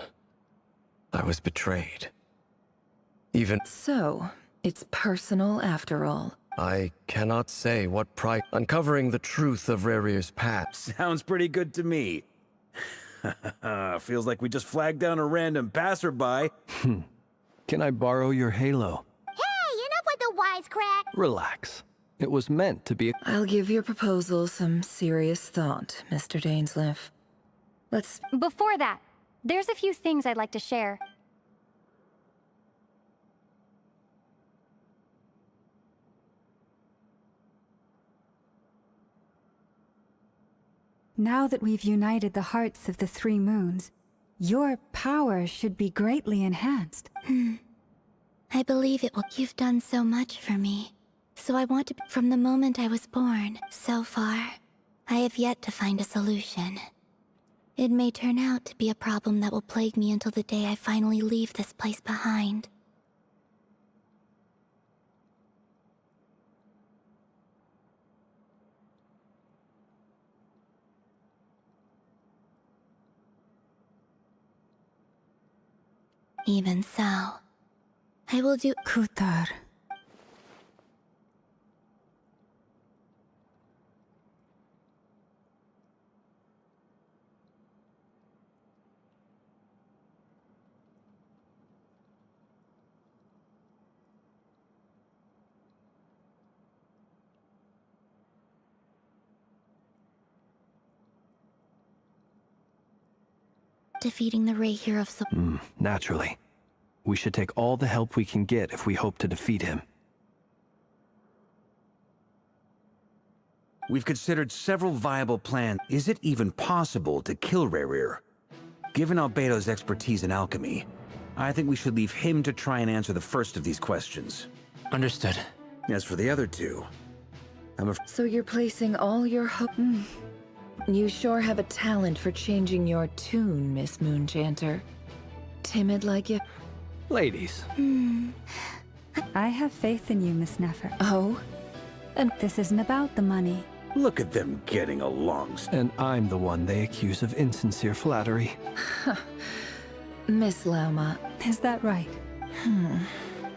I was betrayed. Even— So, it's personal after all. I cannot say what uncovering the truth of Rerir's past. Sounds pretty good to me. Feels like we just flagged down a random passerby. Can I borrow your halo? Hey, enough with the wisecrack! Relax. It was meant to be— I'll give your proposal some serious thought, Mr. Dainsleif. Let's— Before that, there's a few things I'd like to share. Now that we've united the hearts of the 3 moons, your power should be greatly enhanced. I believe it will. You've done so much for me. So I want to— From the moment I was born, so far, I have yet to find a solution. It may turn out to be a problem that will plague me until the day I finally leave this place behind. Even so, I will do— Kutar. defeating the Raker of Naturally. We should take all the help we can get if we hope to defeat him. We've considered several viable plans. Is it even possible to kill Rerir? Given Albedo's expertise in alchemy, I think we should leave him to try and answer the first of these questions. Understood. As for the other 2, So you're placing all your hope— You sure have a talent for changing your tune, Miss Moonchanter. Timid like you— Ladies. I have faith in you, Miss Nefer. Oh? And this isn't about the money. Look at them getting along. And I'm the one they accuse of insincere flattery. Miss Lauma. Is that right?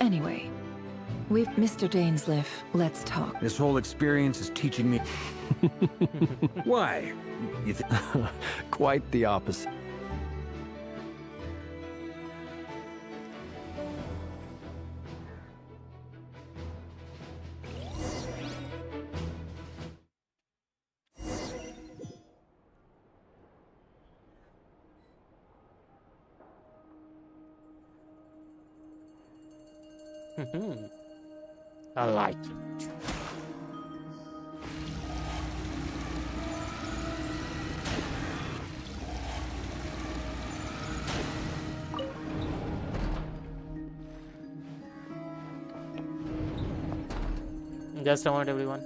Anyway, Mr. Dainsleif, let's talk. This whole experience is teaching me... Why? You Quite the opposite. I like it. Just a moment, everyone.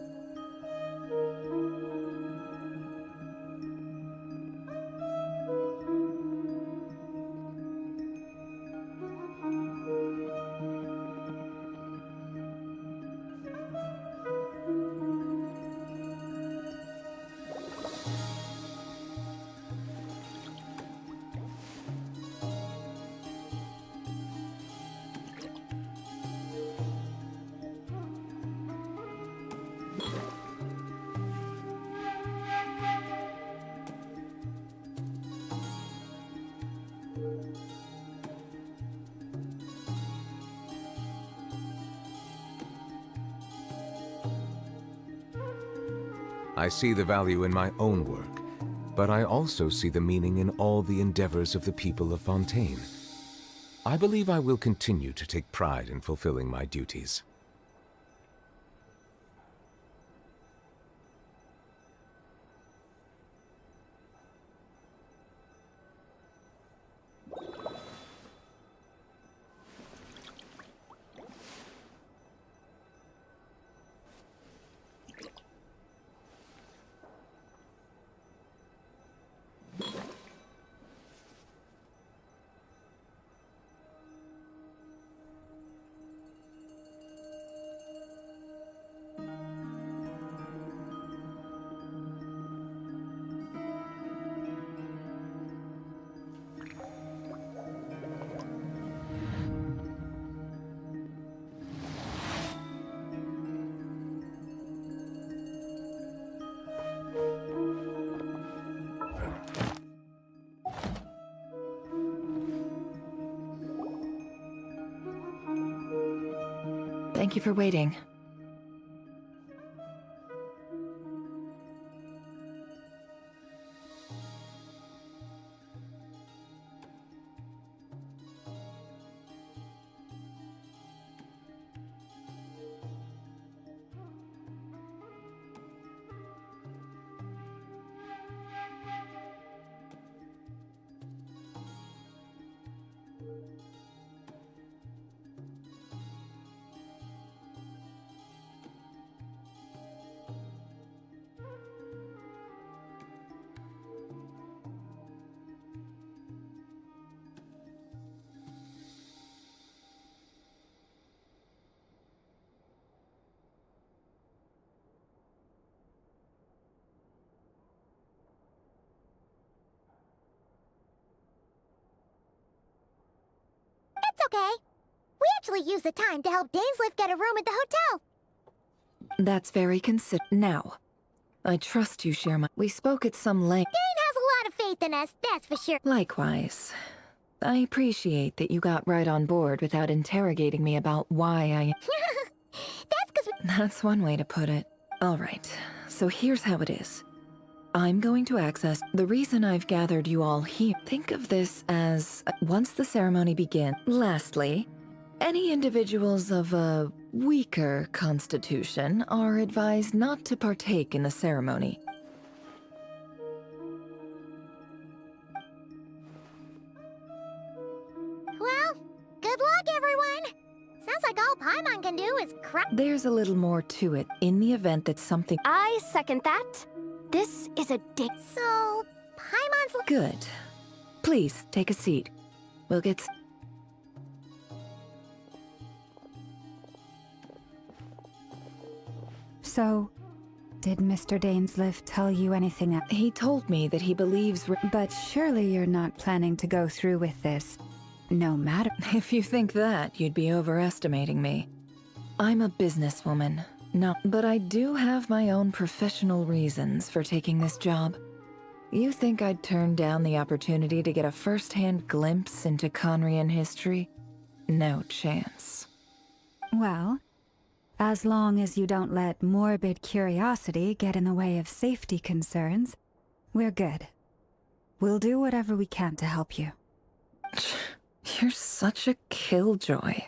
I see the value in my own work, but I also see the meaning in all the endeavors of the people of Fontaine. I believe I will continue to take pride in fulfilling my duties. Thank you for waiting. It's okay. We actually used the time to help Dainsleif get a room at the hotel. That's very Now, I trust you share my... We spoke at some length. Dane has a lot of faith in us, that's for sure. Likewise. I appreciate that you got right on board without interrogating me about why I... That's because That's one way to put it. All right, so here's how it is. I'm going to access the reason I've gathered you all here. Think of this as once the ceremony begins. Lastly, any individuals of a weaker constitution are advised not to partake in the ceremony. Well, good luck, everyone. Sounds like all Paimon can do is cry. There's a little more to it in the event that something... I second that. This is a date. So, Paimon's... Good. Please, take a seat. We'll get... So, did Mr. Dainsleif tell you anything else? He told me that he believes... But surely you're not planning to go through with this, no matter... If you think that, you'd be overestimating me. I'm a businesswoman. No, but I do have my own professional reasons for taking this job. You think I'd turn down the opportunity to get a first-hand glimpse into Conrian history? No chance. Well, as long as you don't let morbid curiosity get in the way of safety concerns, we're good. We'll do whatever we can to help you. You're such a killjoy.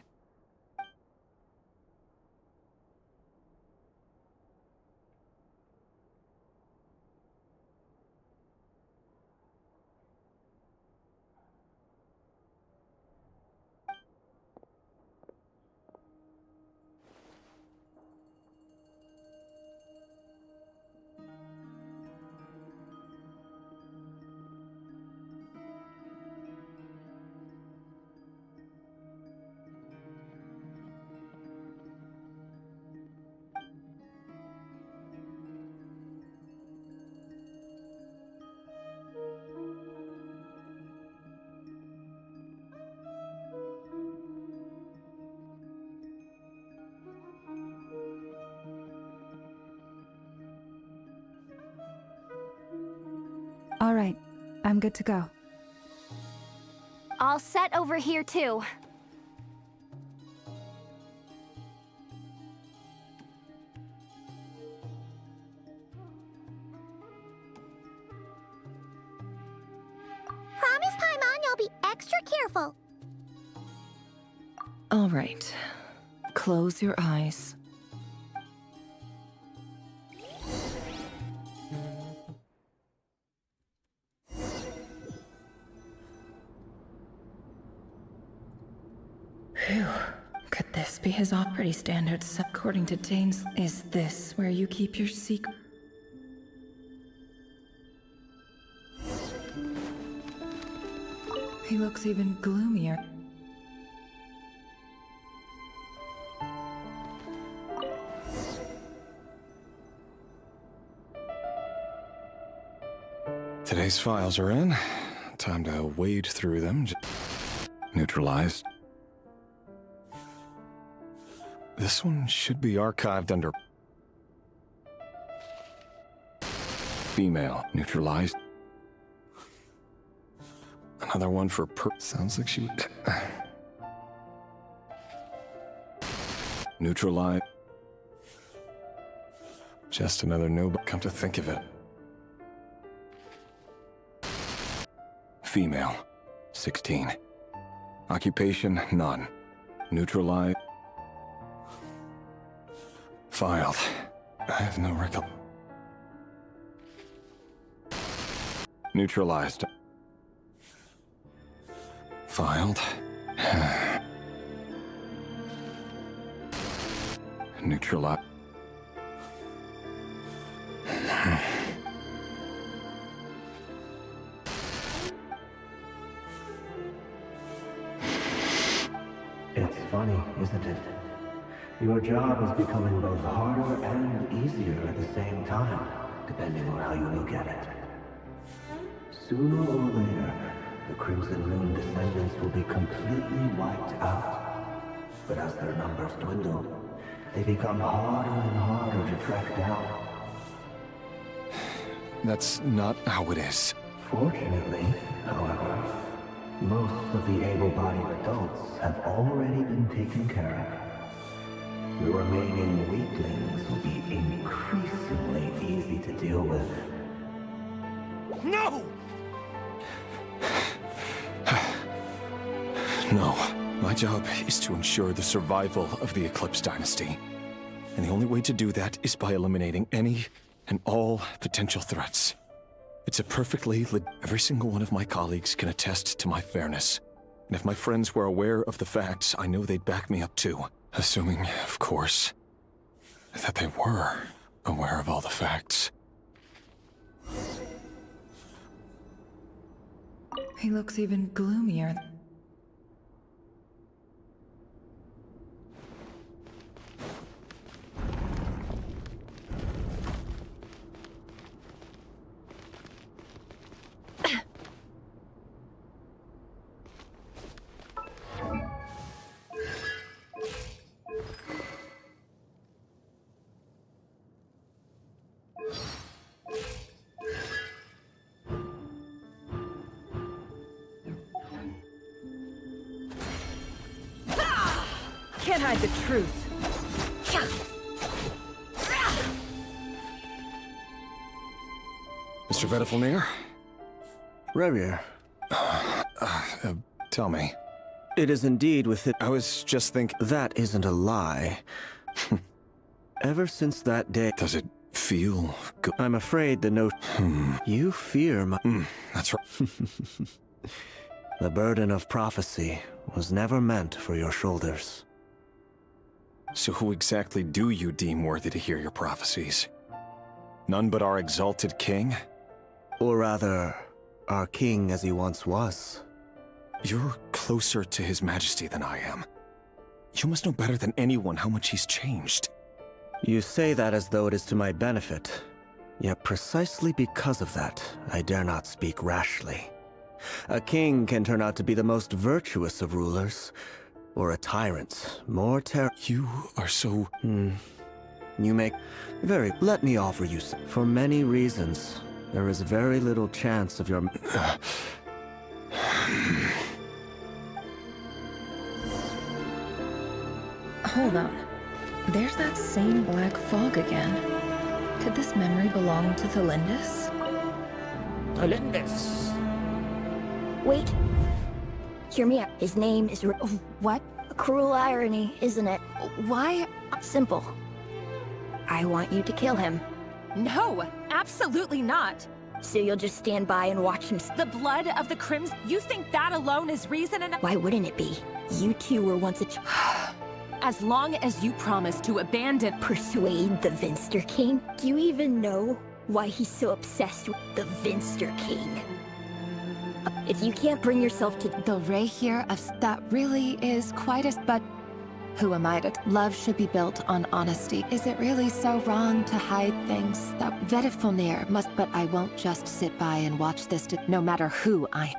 All right, I'm good to go. All set over here, too. wonderful. All right. Close your eyes. Phew. Could this be his operating standards? According to Dane's, is this where you keep your secret? He looks even gloomier. Today's files are in. Time to wade through them. Neutralized. This one should be archived under female. Neutralized. Another one for sounds like she would. Neutralized. Just another no, but come to think of it. Female. 16. Occupation, none. Neutralized. Filed. I have no record. Neutralized. Filed. Neutralized. It's funny, isn't it? Your job is becoming both harder and easier at the same time, depending on how you look at it. Sooner or later, the Crimson Moon descendants will be completely wiped out. But as their numbers dwindle, they become harder and harder to track down. That's not how it is. Fortunately, however, most of the able-bodied adults have already been taken care of. The remaining weaklings will be increasingly easy to deal with. No! No. My job is to ensure the survival of the Eclipse Dynasty. And the only way to do that is by eliminating any and all potential threats. It's a perfectly every single one of my colleagues can attest to my fairness. And if my friends were aware of the facts, I know they'd back me up too. Assuming, of course, that they were aware of all the facts. He looks even gloomier. Can't hide the truth. Mr. Vedifilnir? Revier. Tell me. It is indeed with it. I was just thinking. That isn't a lie. Ever since that day. Does it feel good? I'm afraid the note. You fear my. That's right. The burden of prophecy was never meant for your shoulders. So who exactly do you deem worthy to hear your prophecies? None but our exalted king? Or rather, our king as he once was. You're closer to his majesty than I am. You must know better than anyone how much he's changed. You say that as though it is to my benefit. Yet precisely because of that, I dare not speak rashly. A king can turn out to be the most virtuous of rulers, or a tyrant, more You are so... You make... Let me offer you some. For many reasons, there is very little chance of your... Hold on. There's that same black fog again. Could this memory belong to Thalindis? Thalindis. Wait. hear me out. His name is what? A cruel irony, isn't it? Why? Simple. I want you to kill him. No, absolutely not. So you'll just stand by and watch him. The blood of the Crimson. You think that alone is reason enough? Why wouldn't it be? You two were once a As long as you promise to abandon. Persuade the Vinster King? Do you even know why he's so obsessed with the Vinster King? If you can't bring yourself to the ray here of that really is quite a but who am I to love should be built on honesty. Is it really so wrong to hide things that Vedifulnir must but I won't just sit by and watch this no matter who I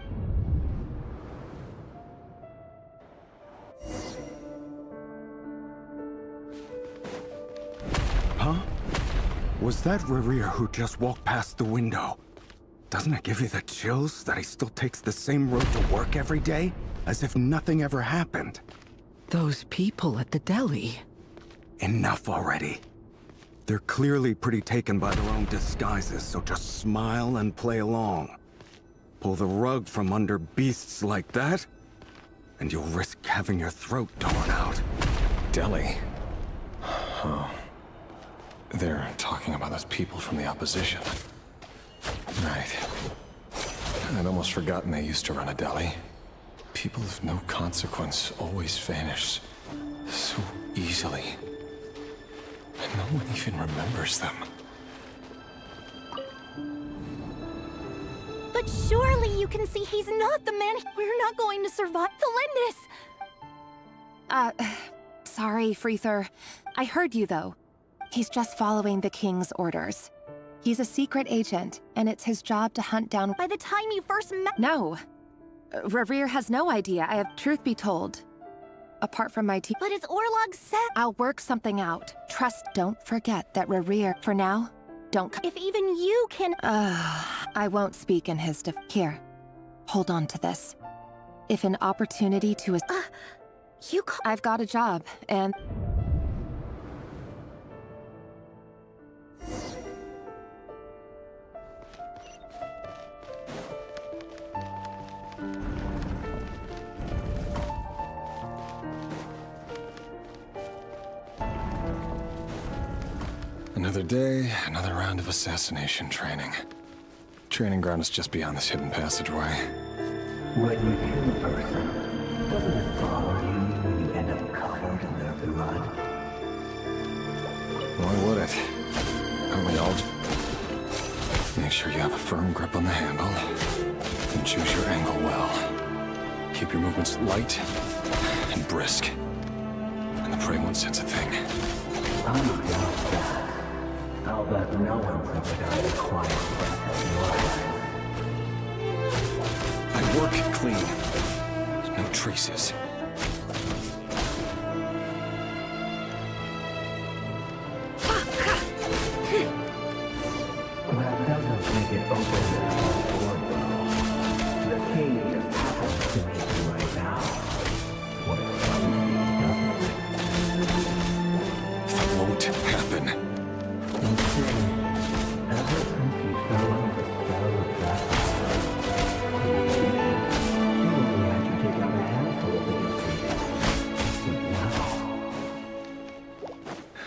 Huh? Was that Rerir who just walked past the window? Doesn't it give you the chills that he still takes the same road to work every day? As if nothing ever happened. Those people at the deli. Enough already. They're clearly pretty taken by their own disguises, so just smile and play along. Pull the rug from under beasts like that, and you'll risk having your throat torn out. Deli? Oh. They're talking about those people from the opposition. Right. I'd almost forgotten they used to run a deli. People of no consequence always vanish so easily. And no one even remembers them. But surely you can see he's not the man. We're not going to survive the Lindis. Sorry, Freether. I heard you, though. He's just following the King's orders. He's a secret agent, and it's his job to hunt down— By the time you first met— No. Rerir has no idea, I have truth be told. Apart from my team— But it's Orlog set— I'll work something out. Trust, don't forget that Rerir, for now, don't— If even you can— I won't speak in his Here, hold on to this. If an opportunity to— I've got a job, and— Another day, another round of assassination training. Training ground is just beyond this hidden passageway. When you kill a person, doesn't it bother you when you end up covered in their blood? Why would it? Only I'll make sure you have a firm grip on the handle, and choose your angle well. Keep your movements light and brisk, and the prey won't sense a thing. I doubt that. I'll bet no one's ever died a quiet death in your life. I work clean. No traces. That doesn't make it open or though. The king just happens to meet you right now. What if something doesn't? That won't happen. And ever since you fell under the spell of that, you only had to take out a handful of the guilty. But now...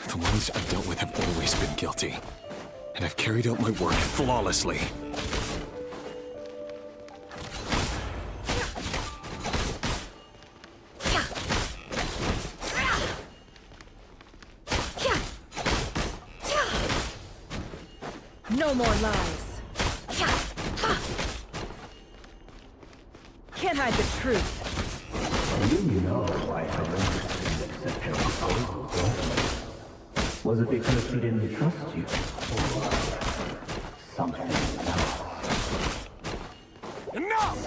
The ones I've dealt with have always been guilty. And I've carried out my work flawlessly. No more lies. Can't hide the truth. You know why Helen didn't accept your proposal, right? Was it because she didn't trust you? Or something else? Enough!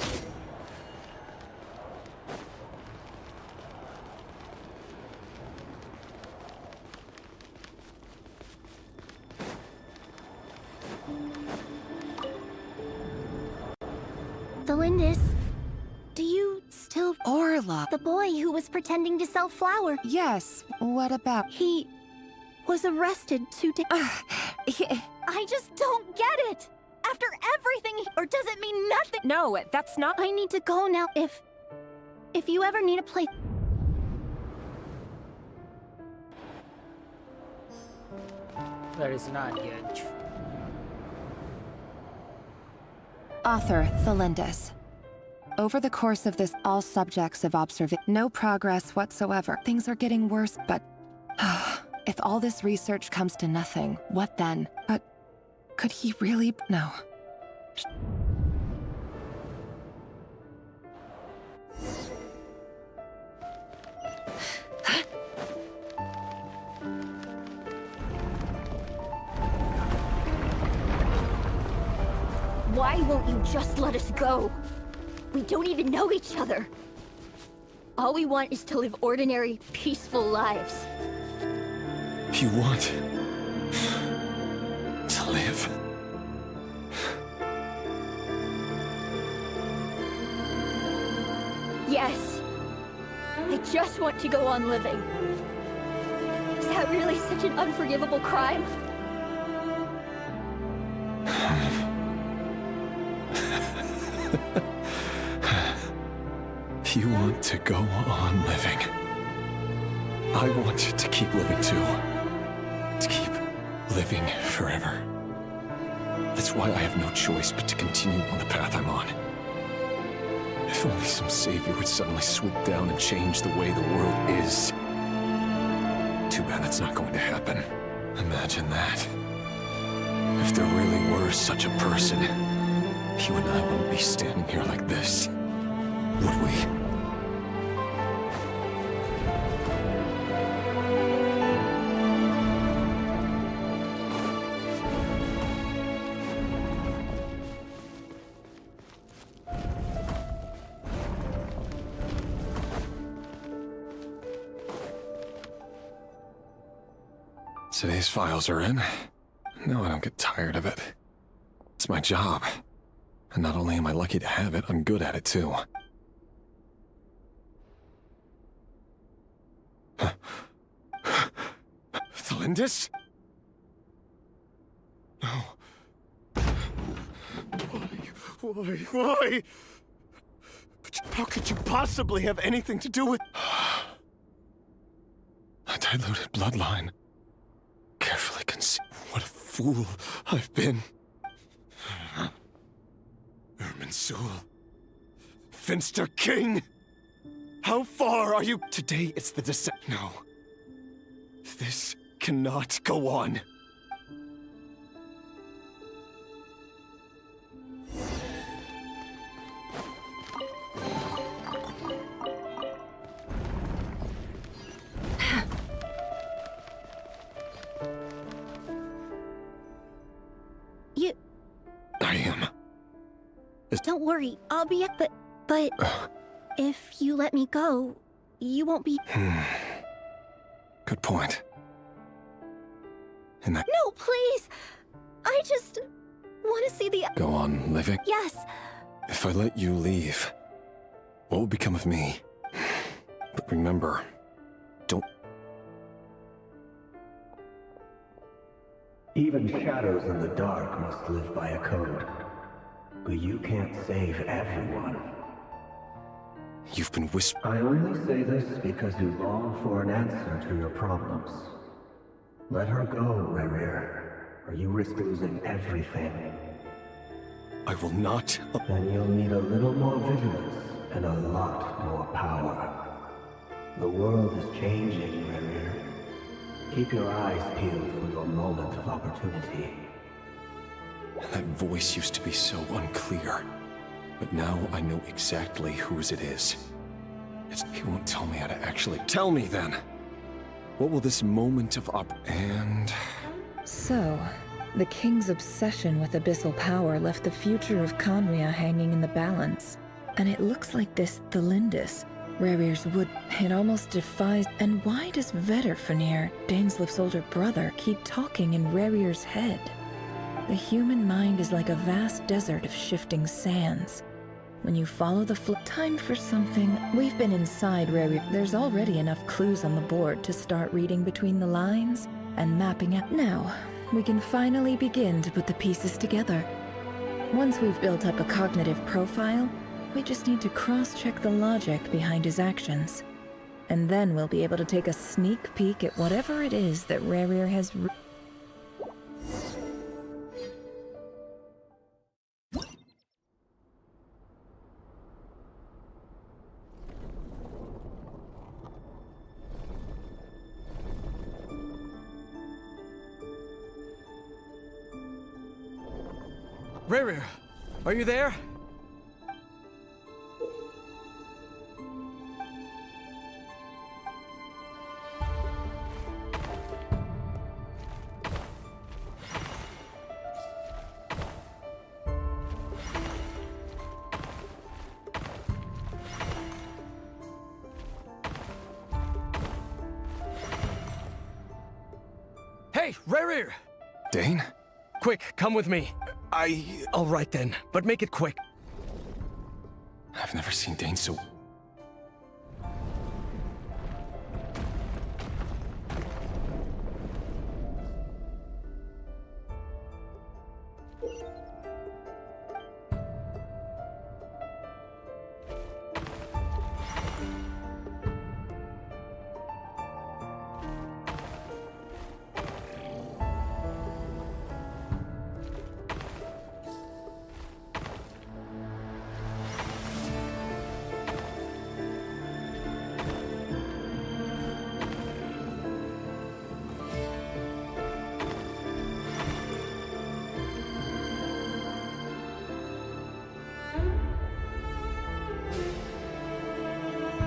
The Lindis. Do you still— Orla. The boy who was pretending to sell flour. Yes, what about— He was arrested 2 days— I just don't get it! After everything, or does it mean nothing? No, that's not— I need to go now. If If you ever need a place... There is not yet. Author Thelindis. Over the course of this, all subjects of observation, no progress whatsoever. Things are getting worse, but if all this research comes to nothing, what then? But could he really? No. Why won't you just let us go? We don't even know each other. All we want is to live ordinary, peaceful lives. You want to live? Yes. I just want to go on living. Is that really such an unforgivable crime? You want to go on living. I want to keep living too. To keep living forever. That's why I have no choice but to continue on the path I'm on. If only some savior would suddenly swoop down and change the way the world is. Too bad that's not going to happen. Imagine that. If there really were such a person, you and I wouldn't be standing here like this, would we? Today's files are in. No, I don't get tired of it. It's my job. And not only am I lucky to have it, I'm good at it too. Thelindis? No. Why? But how could you possibly have anything to do with... A diluted bloodline. Carefully conceived. What a fool I've been. Irminsul. Finster King! How far are you? Today it's the descent. No. This cannot go on. I am. Don't worry, I'll be at but if you let me go, you won't be... Good point. And that... No, please! I just want to see the... Go on living? Yes. If I let you leave, what will become of me? But remember, don't... Even shadows in the dark must live by a code. But you can't save everyone. You've been whispering. I only say this because you long for an answer to your problems. Let her go, Rerir, or you risk losing everything. I will not. Then you'll need a little more vigilance and a lot more power. The world is changing, Rerir. Keep your eyes peeled for your moment of opportunity. That voice used to be so unclear. But now I know exactly whose it is. He won't tell me how to actually tell me then. What will this moment of and... So, the king's obsession with abyssal power left the future of Conria hanging in the balance. And it looks like this Thelindis, Rerir's would... It almost defies... And why does Vedderfanir, Dainslif's older brother, keep talking in Rerir's head? The human mind is like a vast desert of shifting sands. When you follow the time for something, we've been inside Rerir. There's already enough clues on the board to start reading between the lines and mapping out. Now, we can finally begin to put the pieces together. Once we've built up a cognitive profile, We just need to cross-check the logic behind his actions. And then we'll be able to take a sneak peek at whatever it is that Rerir has... Rerir, are you there? Hey, Rerir! Dane? Quick, come with me. All right then, but make it quick. I've never seen Dane so...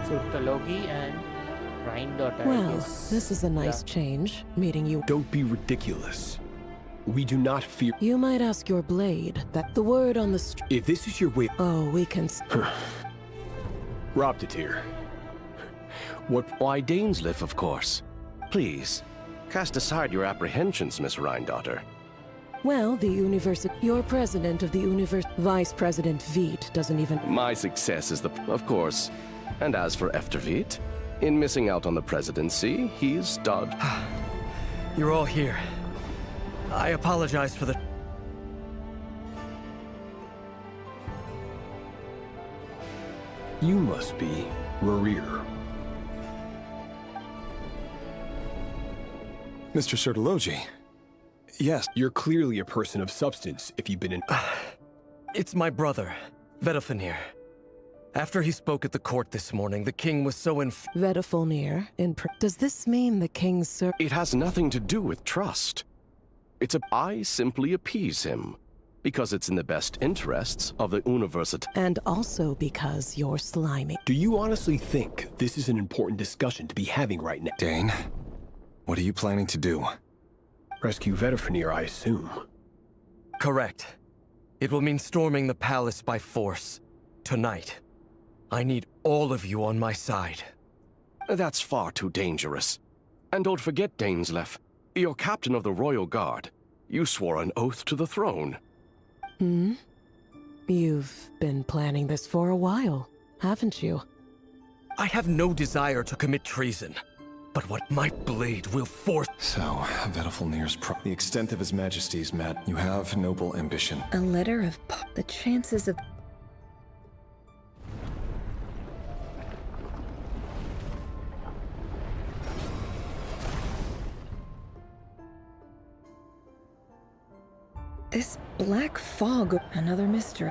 So Talogi and Rhine-daughter. Well, this is a nice change, meeting you. Don't be ridiculous. We do not fear... You might ask your blade that the word on the street... If this is your way... Oh, we can... Robbed it here. What? Why, Dainsleif, of course. Please, cast aside your apprehensions, Miss Rhine-daughter. Well, the university... Your president of the Vice President Veet doesn't even... My success is the... Of course. And as for Efterveet, in missing out on the presidency, he's dodged. You're all here. I apologize for the... You must be Rerir. Mr. Sertologi. Yes. You're clearly a person of substance if you've been in... It's my brother, Vedalfenir. After he spoke at the court this morning, the king was so Vedalfenir does this mean the king's It has nothing to do with trust. I simply appease him, because it's in the best interests of the university. And also because you're slimy. Do you honestly think this is an important discussion to be having right now? Dane, what are you planning to do? Rescue Vedalfenir, I assume. Correct. It will mean storming the palace by force. Tonight. I need all of you on my side. That's far too dangerous. And don't forget, Dainsleif, you're captain of the Royal Guard. You swore an oath to the throne. Hmm? You've been planning this for a while, haven't you? I have no desire to commit treason. But what my blade will force... So, Vedalfenir's the extent of his majesty's met. You have noble ambition. A letter of... The chances of... This black fog, another mystery.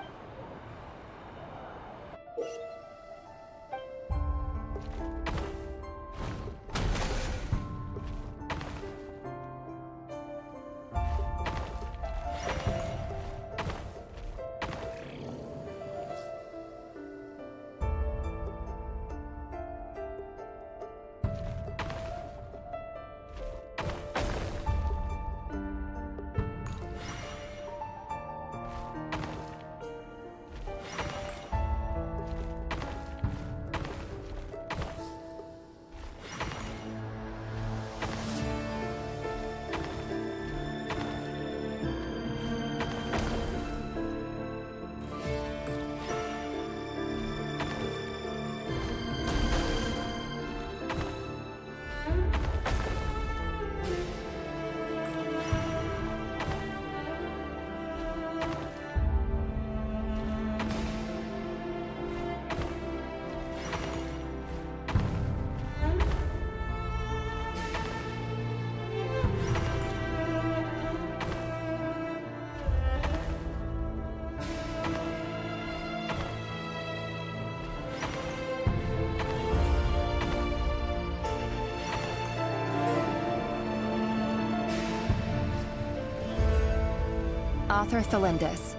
Author Thelindis.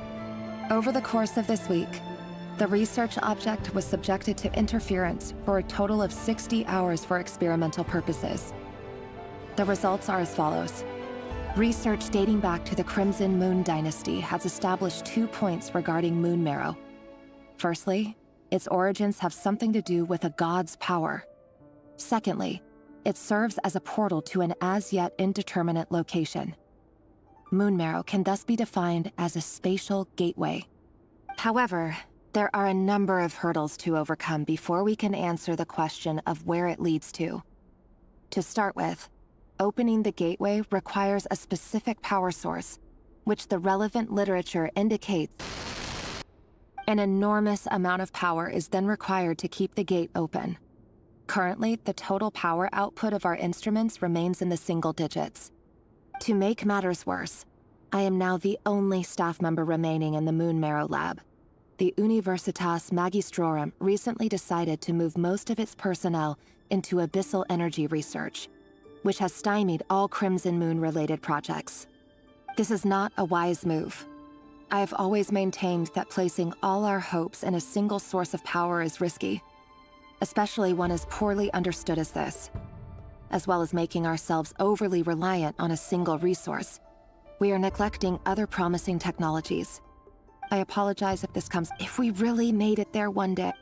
Over the course of this week, the research object was subjected to interference for a total of 60 hours for experimental purposes. The results are as follows. Research dating back to the Crimson Moon Dynasty has established 2 points regarding moon marrow. Firstly, its origins have something to do with a god's power. Secondly, it serves as a portal to an as-yet indeterminate location. Moon marrow can thus be defined as a spatial gateway. However, there are a number of hurdles to overcome before we can answer the question of where it leads to. To start with, opening the gateway requires a specific power source, which the relevant literature indicates. An enormous amount of power is then required to keep the gate open. Currently, the total power output of our instruments remains in the single digits. To make matters worse, I am now the only staff member remaining in the Moon Marrow lab. The Universitas Magistrorum recently decided to move most of its personnel into abyssal energy research, which has stymied all Crimson Moon-related projects. This is not a wise move. I have always maintained that placing all our hopes in a single source of power is risky, especially one as poorly understood as this. As well as making ourselves overly reliant on a single resource, we are neglecting other promising technologies. I apologize if this comes. If we really made it there one day.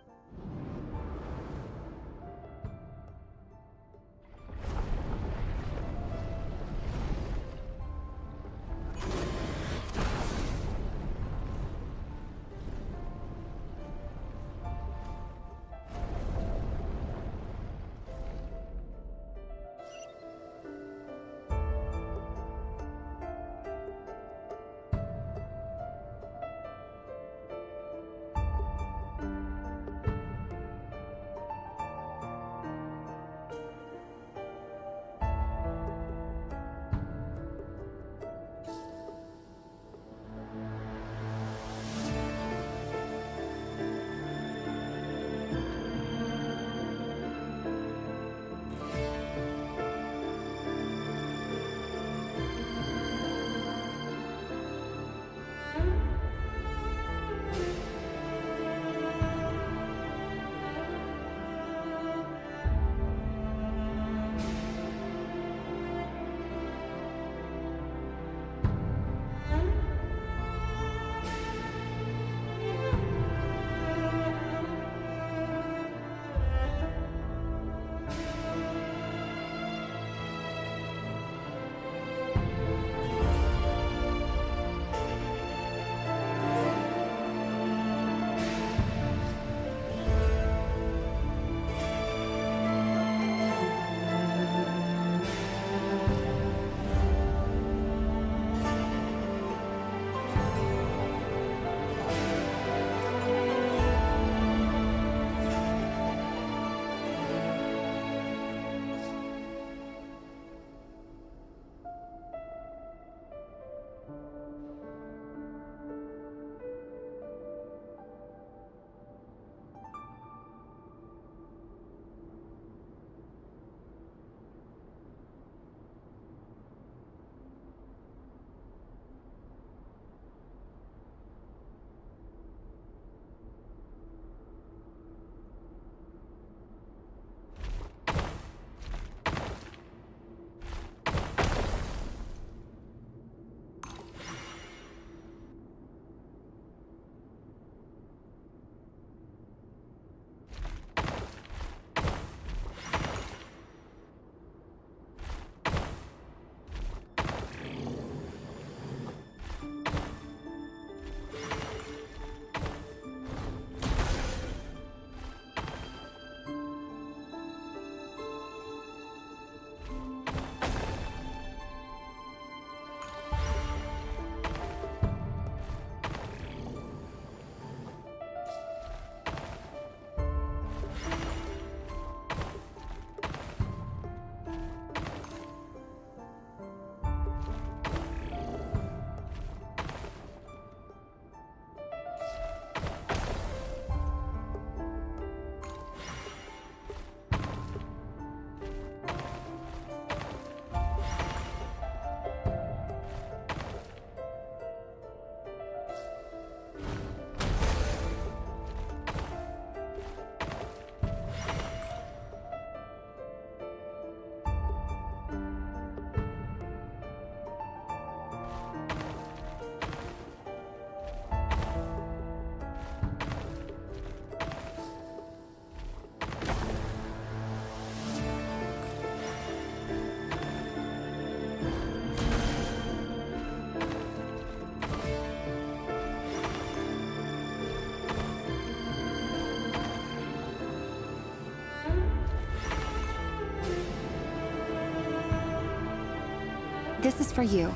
This is for you.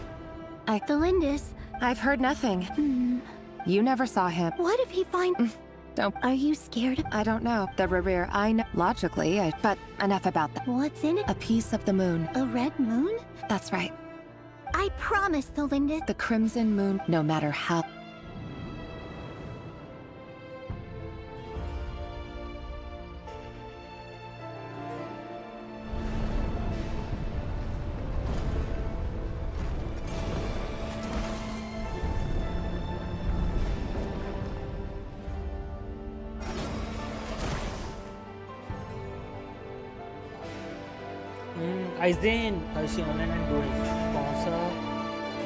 The Lindis. I've heard nothing. You never saw him. What if he finds... Don't. Are you scared? I don't know. The Rereer, I know. Logically, but enough about that. What's in it? A piece of the moon. A red moon? That's right. I promise, the Lindis. The crimson moon, no matter how... eigen ऐसी online and during कौन सा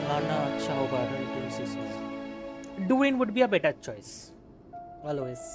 लाना अच्छा होगा retail season during would be a better choice always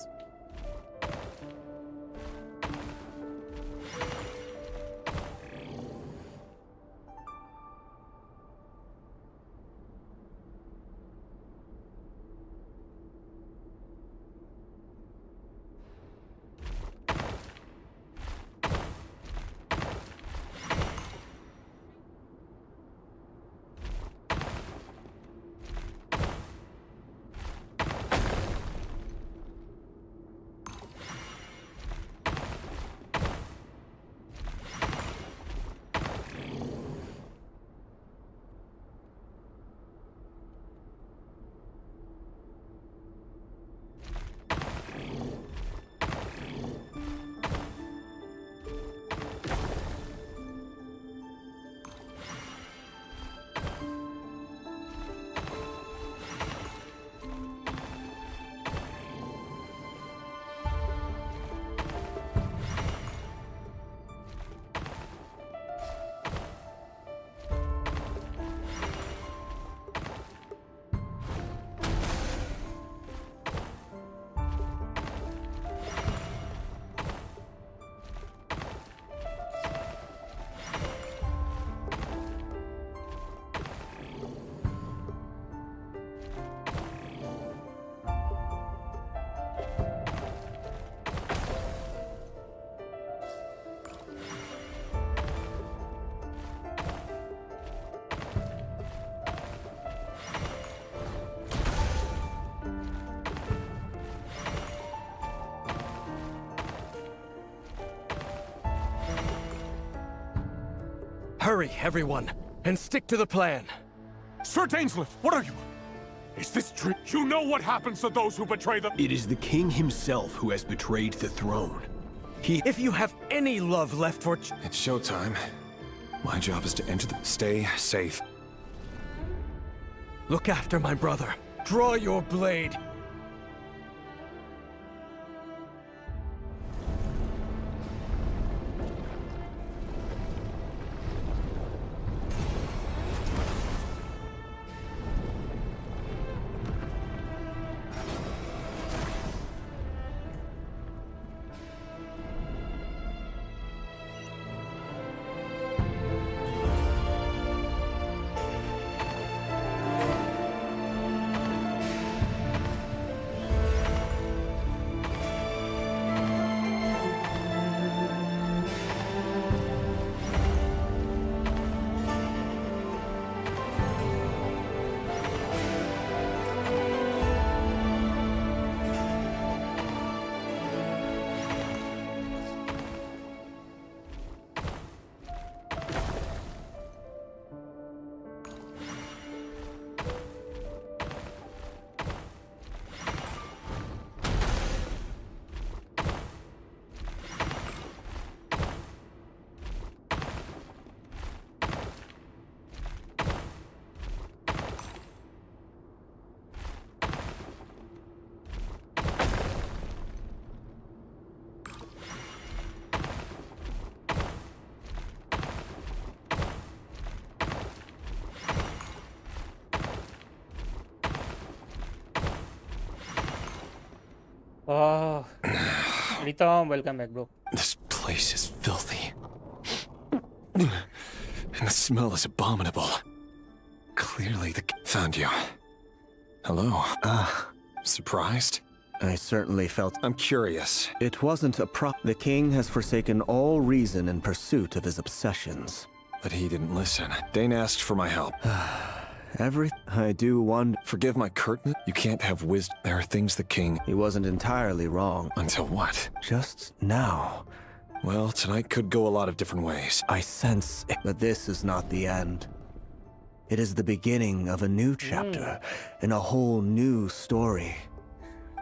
Hurry, everyone, and stick to the plan. Sir Dainsleif, what are you? Is this true? You know what happens to those who betray the... It is the king himself who has betrayed the throne. If you have any love left for... It's showtime. My job is to enter the... Stay safe. Look after my brother. Draw your blade. Oh, Rita, welcome back, bro. This place is filthy. And the smell is abominable. Clearly the... Found you. Hello. Surprised? I certainly felt... I'm curious. It wasn't a The king has forsaken all reason in pursuit of his obsessions. But he didn't listen. Dane asked for my help. I do wonder. Forgive my curtness. You can't have wisdom. There are things the king... He wasn't entirely wrong. Until what? Just now. Well, tonight could go a lot of different ways. I sense it. But this is not the end. It is the beginning of a new chapter, in a whole new story.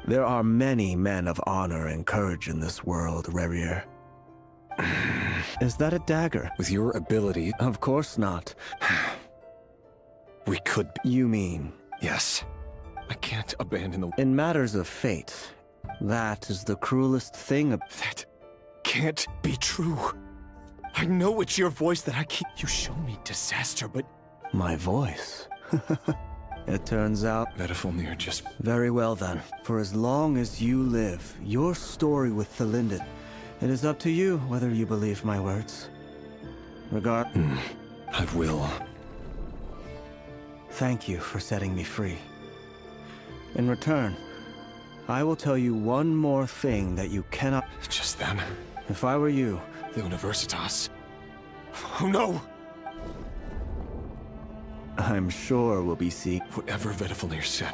There are many men of honor and courage in this world, Rerir. Is that a dagger? With your ability... Of course not. We could... You mean? Yes. I can't abandon the... In matters of fate, that is the cruelest thing... That can't be true. I know it's your voice that I keep... You show me disaster, but... My voice? It turns out... That if only you're just... Very well then. For as long as you live, your story with Thalinden, it is up to you whether you believe my words. I will. Thank you for setting me free. In return, I will tell you one more thing that you cannot... Just then? If I were you... The Universitas. Oh no! I'm sure we'll be seeing... Whatever Vedifalnir said.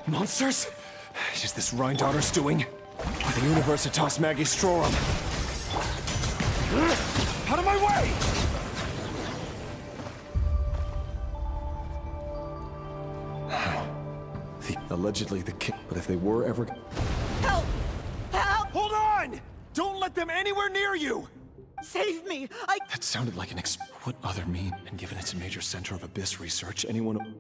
Monsters? Is this Rheindarter's doing? Or the Universitas Magistrorum? Out of my way! Allegedly the king, but if they were ever... Help! Help! Hold on! Don't let them anywhere near you! Save me! That sounded like an What other mean? And given it's a major center of abyss research, anyone...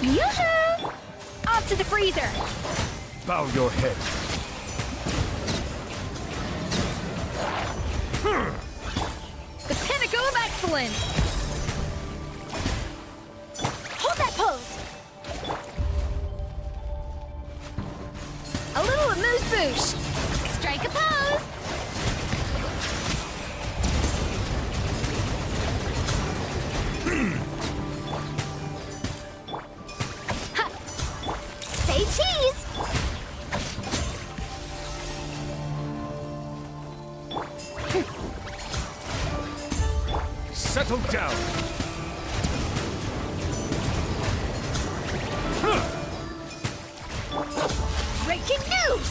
Yoo-hoo! Off to the freezer! Bow your head. The pinnacle of excellence! Hold that pose! A little amuse-bouche! Strike a pose! Say cheese! Settle down! Breaking news!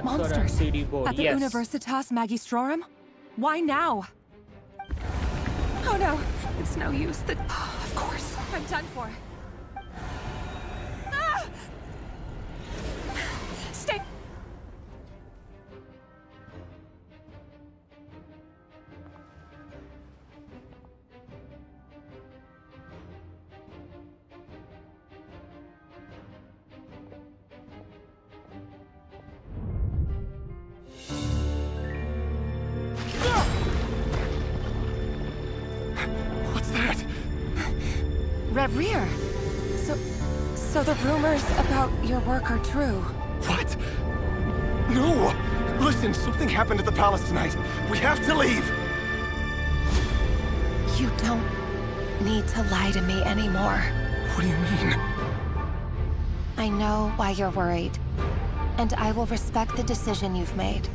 Monsters! CD board. At the Yes. Universitas Magistrorum? Why now? Oh no, it's no use. Of course, I'm done for. Ah! Stay. What's that? Rerir! So the rumors about your work are true. What? No! Listen, something happened at the palace tonight. We have to leave! You don't need to lie to me anymore. What do you mean? I know why you're worried, and I will respect the decision you've made.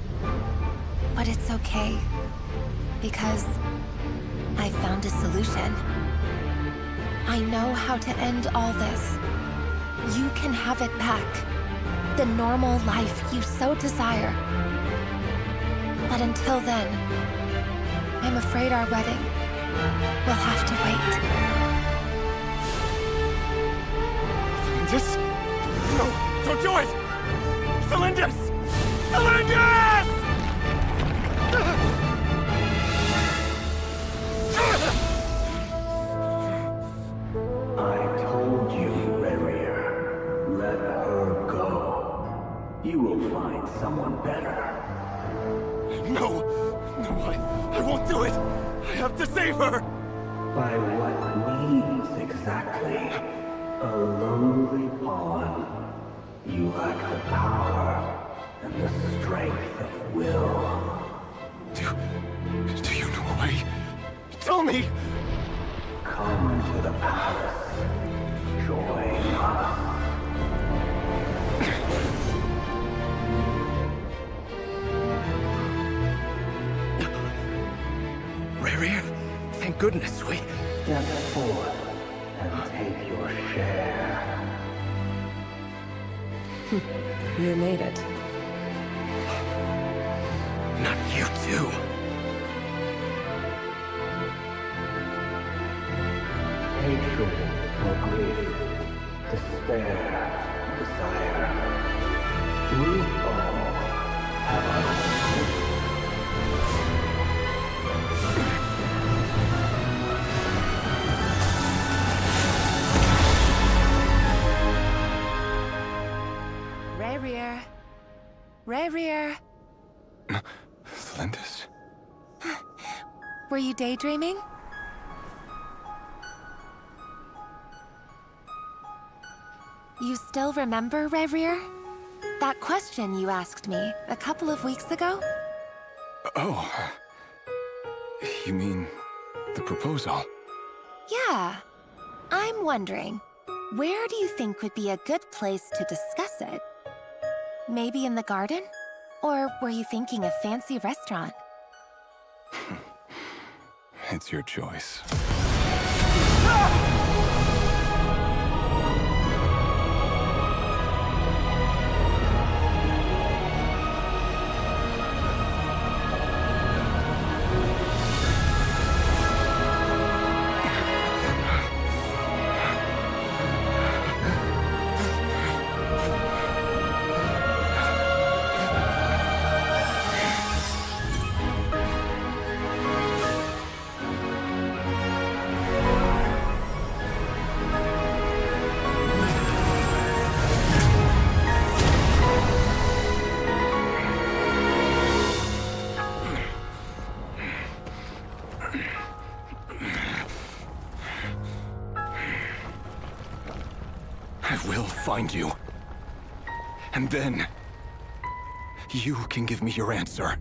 But it's okay, because I found a solution. I know how to end all this. You can have it back. the normal life you so desire. But until then, I'm afraid our wedding will have to wait. Just... No, don't do it! Celindus! Celindus! I told you, Rarier. Let her go. You will find someone better. No! No, I won't do it! I have to save her! By what means exactly? A lowly pawn. You lack the power and the strength of will. Do you know a way? Tell me! Come to the palace. Join us. Rarier, thank goodness we... Step forth and take your share. You made it. Not you too. Hatred or grief, despair, desire. We all have our own. Rarier. Rarier. Celindus? Were you daydreaming? You still remember, Rarier? That question you asked me a couple of weeks ago? Oh. You mean the proposal? Yeah. I'm wondering, where do you think would be a good place to discuss it? Maybe in the garden? Or were you thinking a fancy restaurant? It's your choice. I will find you. And then... you can give me your answer.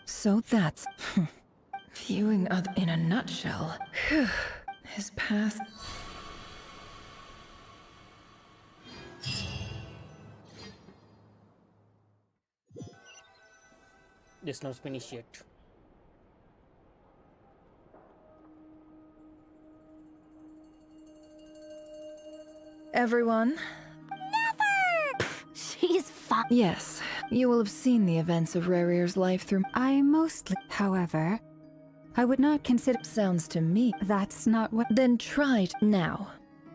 So that's... viewing in a nutshell. His past... This not finished yet. Everyone? Never! She's fine. Yes, you will have seen the events of Rarier's life through... I mostly, however, I would not consider... Sounds to me... That's not what... Then try it now.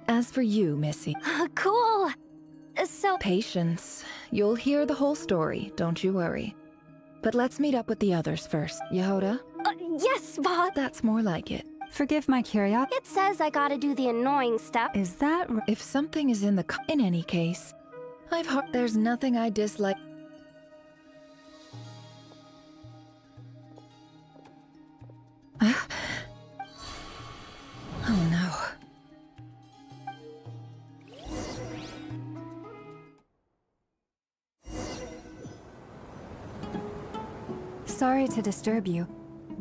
As for you, Missy... Cool! So... Patience. You'll hear the whole story, don't you worry. But let's meet up with the others first. Yehoda? Yes, Bob! That's more like it. Forgive my curiosity. It says I gotta do the annoying stuff. Is that... If something is in the... In any case, I've heard there's nothing I dislike... Oh no. Sorry to disturb you,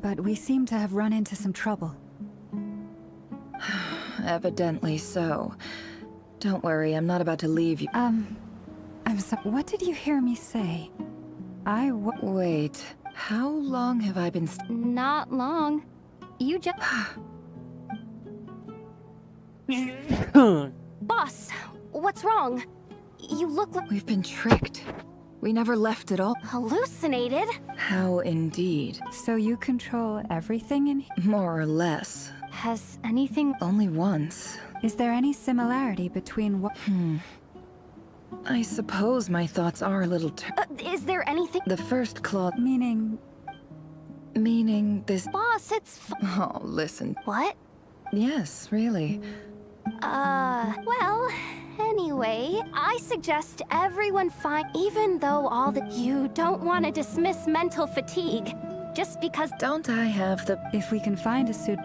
but we seem to have run into some trouble. Evidently so. Don't worry, I'm not about to leave you. I'm sorry. What did you hear me say? Wait, how long have I been Not long. You just... Boss, what's wrong? You look like... We've been tricked. We never left at all. Hallucinated? How indeed. So you control everything in here? More or less. Has anything... Only once. Is there any similarity between what... I suppose my thoughts are a little is there anything... The first claw... Meaning this... Boss, it's... Oh, listen. What? Yes, really. Well... Anyway, I suggest everyone find... Even though all the... You don't want to dismiss mental fatigue. Just because... Don't I have the... If we can find a suit...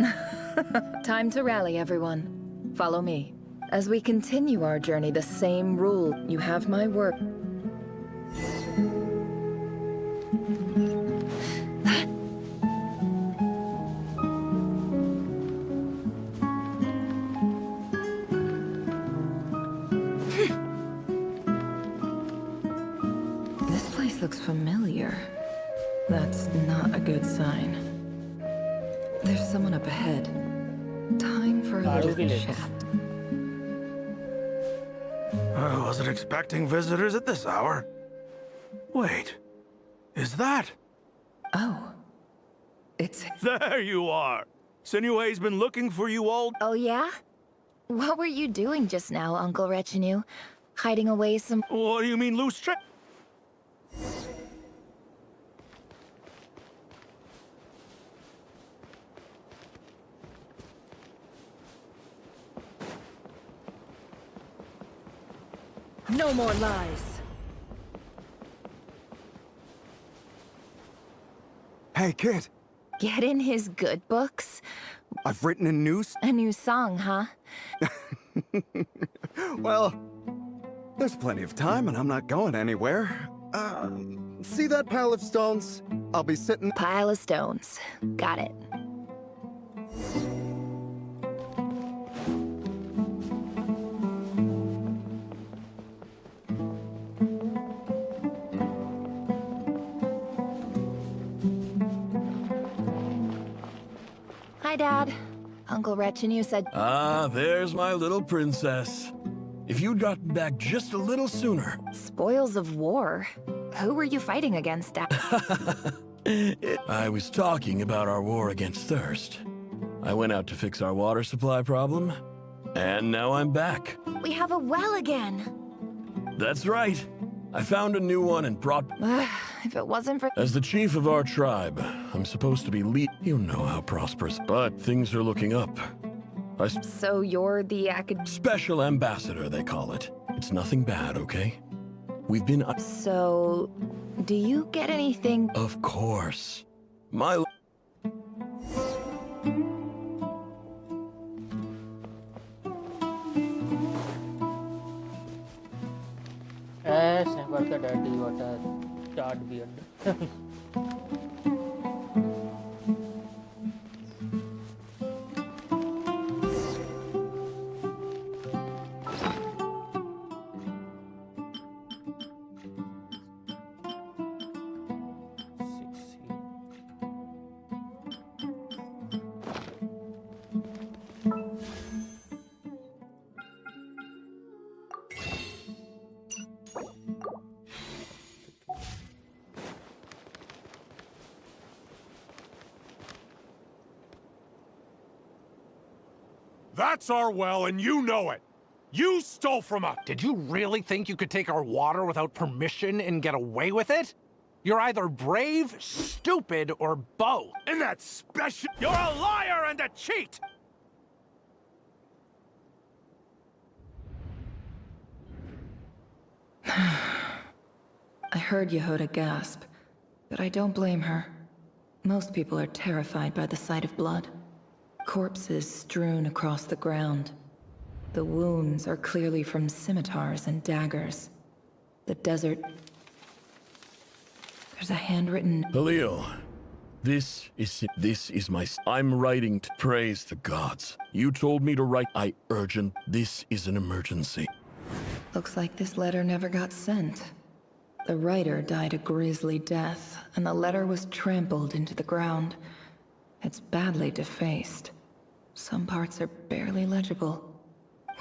Time to rally, everyone. Follow me. As we continue our journey, the same rule. You have my word. This place looks familiar. That's not a good sign. There's someone up ahead. Time for a little chat. I wasn't expecting visitors at this hour. Wait, is that? Oh, it's... There you are! Sinue's been looking for you all... Oh yeah? What were you doing just now, Uncle Retinue? Hiding away some... What do you mean, loose trick? No more lies. Hey, kid. Get in his good books? I've written a A new song, huh? Well, there's plenty of time and I'm not going anywhere. See that pile of stones? I'll be sitting... Pile of stones. Got it. Hi, Dad. Uncle Retinue said... Ah, there's my little princess. If you'd gotten back just a little sooner... Spoils of war? Who were you fighting against, Dad? I was talking about our war against thirst. I went out to fix our water supply problem, and now I'm back. We have a well again. That's right. I found a new one and brought... If it wasn't for... As the chief of our tribe, I'm supposed to be lead... You know how prosperous, but things are looking up. So you're the Special ambassador, they call it. It's nothing bad, okay? We've been... So... Do you get anything... Of course. My... never the dirty water. Start beard. That's our well, and you know it. You stole from us. Did you really think you could take our water without permission and get away with it? You're either brave, stupid, or both. And that's special. You're a liar and a cheat! I heard Yehuda gasp, but I don't blame her. Most people are terrified by the sight of blood. Corpses strewn across the ground. The wounds are clearly from scimitars and daggers. The desert... There's a handwritten... Halil, this is my... I'm writing to praise the gods. You told me to write. Urgent. This is an emergency. Looks like this letter never got sent. The writer died a grisly death, and the letter was trampled into the ground. It's badly defaced. Some parts are barely legible.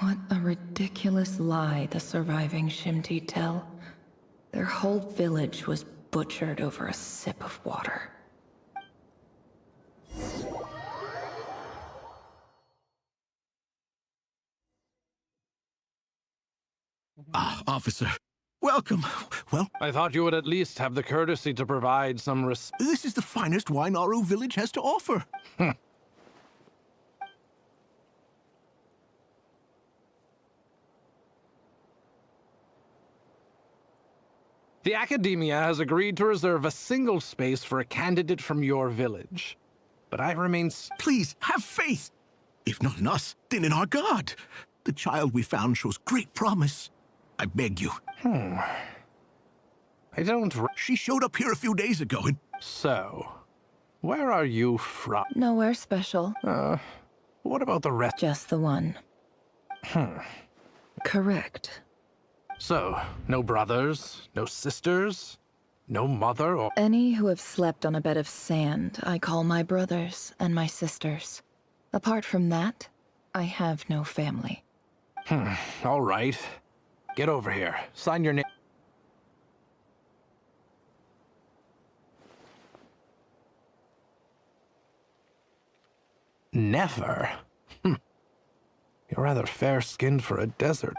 What a ridiculous lie the surviving Shimti tell. Their whole village was butchered over a sip of water. Ah, officer. Welcome. Well, I thought you would at least have the courtesy to provide some this is the finest wine Aru village has to offer. The Academia has agreed to reserve a single space for a candidate from your village. But I remain... Please, have faith. If not in us, then in our god. The child we found shows great promise. I beg you. I don't... She showed up here a few days ago and... So, where are you from? Nowhere special. What about the rest? Just the one. Correct. So, no brothers, no sisters, no mother or... Any who have slept on a bed of sand, I call my brothers and my sisters. Apart from that, I have no family. All right. Get over here. Sign your name. Never? You're rather fair-skinned for a desert.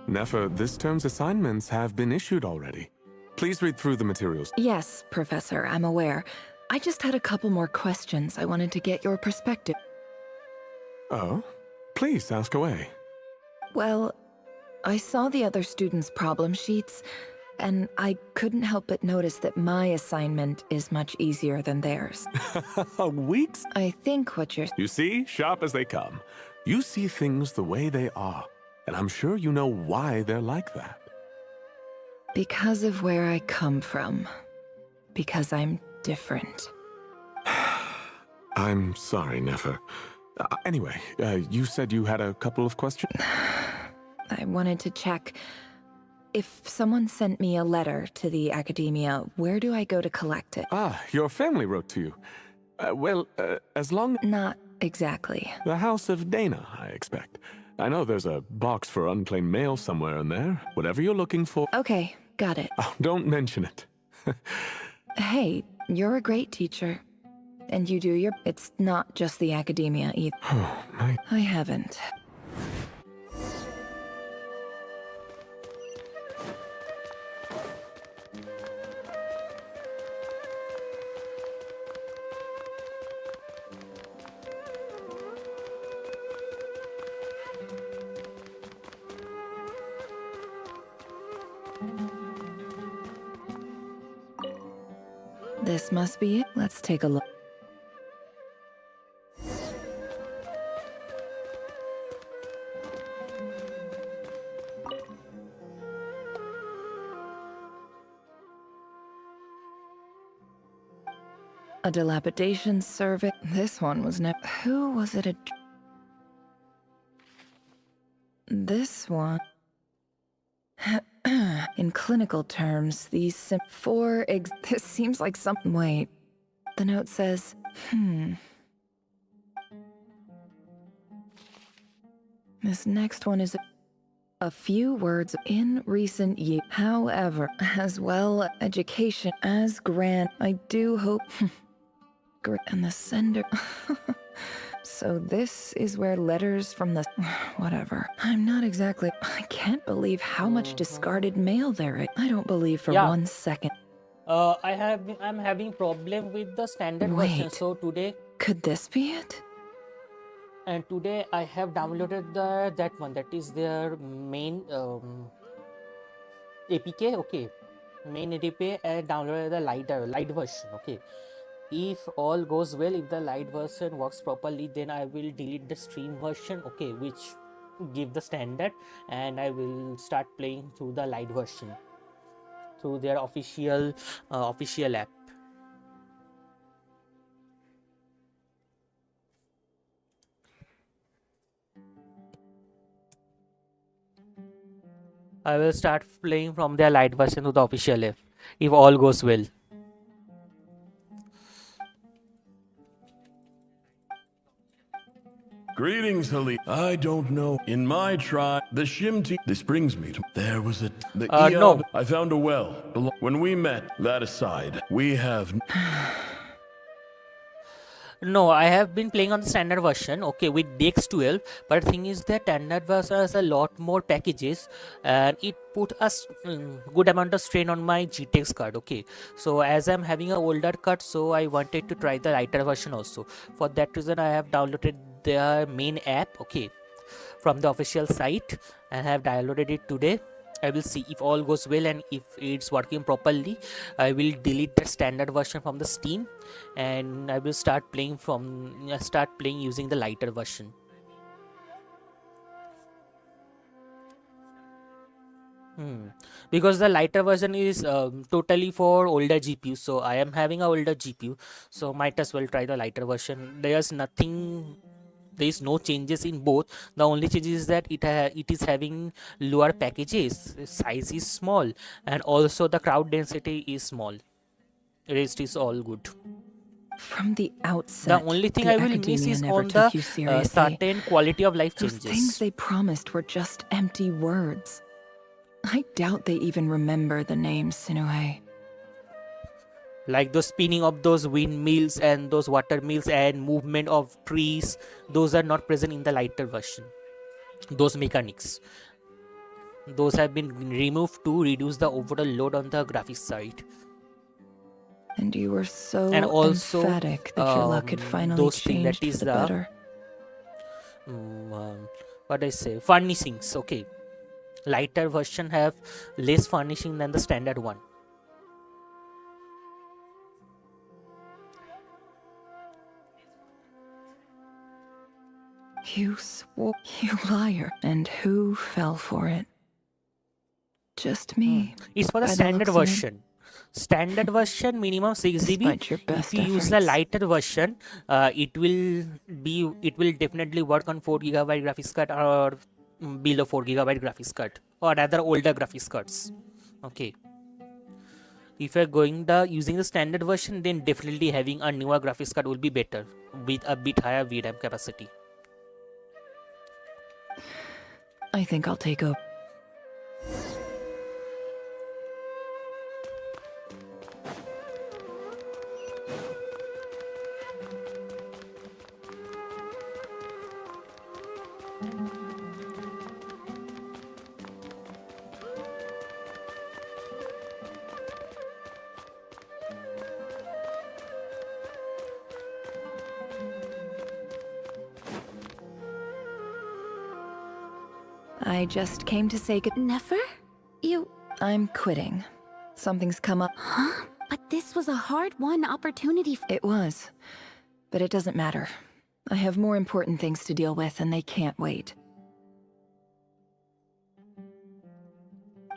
Nefer, this term's assignments have been issued already. Please read through the materials. Yes, Professor, I'm aware. I just had a couple more questions. I wanted to get your perspective. Oh? Please, ask away. Well, I saw the other students' problem sheets, and I couldn't help but notice that my assignment is much easier than theirs. Weeks? I think what you're... You see, sharp as they come. You see things the way they are, and I'm sure you know why they're like that. Because of where I come from. Because I'm different. I'm sorry, Nefer. Anyway, you said you had a couple of questions? I wanted to check. If someone sent me a letter to the Academia, where do I go to collect it? Ah, your family wrote to you. As long... Not exactly. The House of Dana, I expect. I know there's a box for unclaimed mail somewhere in there. Whatever you're looking for... Okay, got it. Oh, don't mention it. Hey, you're a great teacher. And you do your... It's not just the Academia either. Oh, my... I haven't. This must be it. Let's take a look. A dilapidation survey. This one was never... Who was it? This one... In clinical terms, these this seems like something... Wait. The note says, This next one is a few words in recent years. However, as well education as grant, I do hope... And the sender... So this is where letters from the... Whatever. I'm not exactly... I can't believe how much discarded mail there is. I don't believe for 1 second. I'm having problem with the standard version. So today... Could this be it? And today I have downloaded that one. That is their main APK. Okay. Main APK and downloaded the light version. Okay. If all goes well, if the light version works properly, then I will delete the stream version, okay, which give the standard, and I will start playing through the light version through their official app. I will start playing from their light version to the official app if all goes well. Greetings, Hali. I don't know. In my tribe, the Shimti. This brings me to. There was a. The No. I found a well. When we met, that aside, we have. No, I have been playing on the standard version, okay, with DX12, but the thing is that standard version has a lot more packages and it put a good amount of strain on my GTX card, okay. So as I'm having an older card, so I wanted to try the lighter version also. For that reason, I have downloaded their main app, okay, from the official site, and I have downloaded it today. I will see if all goes well, and if it's working properly, I will delete the standard version from the Steam, and I will start playing using the lighter version. Because the lighter version is totally for older GPU, so I am having a older GPU, so might as well try the lighter version. There is no changes in both. The only change is that it is having lower packages, size is small, and also the crowd density is small. Rest is all good. From the outset, the only thing I will miss is on the certain quality of life changes. Those things they promised were just empty words. I doubt they even remember the name Sinuhe. Like the spinning of those windmills and those water mills and movement of trees, those are not present in the lighter version. Those mechanics, those have been removed to reduce the overall load on the graphics side. And you were so and also, emphatic that your luck had finally changed for the better. What I say, furnishings, okay. Lighter version have less furnishing than the standard one. You swore, you liar. And who fell for it? Just me. It's for the standard version. Standard version minimum 6 GB. If you use the lighter version, it will definitely work on 4 GB graphics card or below 4 GB graphics card, or rather older graphics cards. Okay. If you're using the standard version, then definitely having a newer graphics card will be better with a bit higher VRAM capacity. I think I'll take over. I just came to say good. Never? I'm quitting. Something's come up. Huh? But this was a hard-won opportunity. It was. But it doesn't matter. I have more important things to deal with, and they can't wait.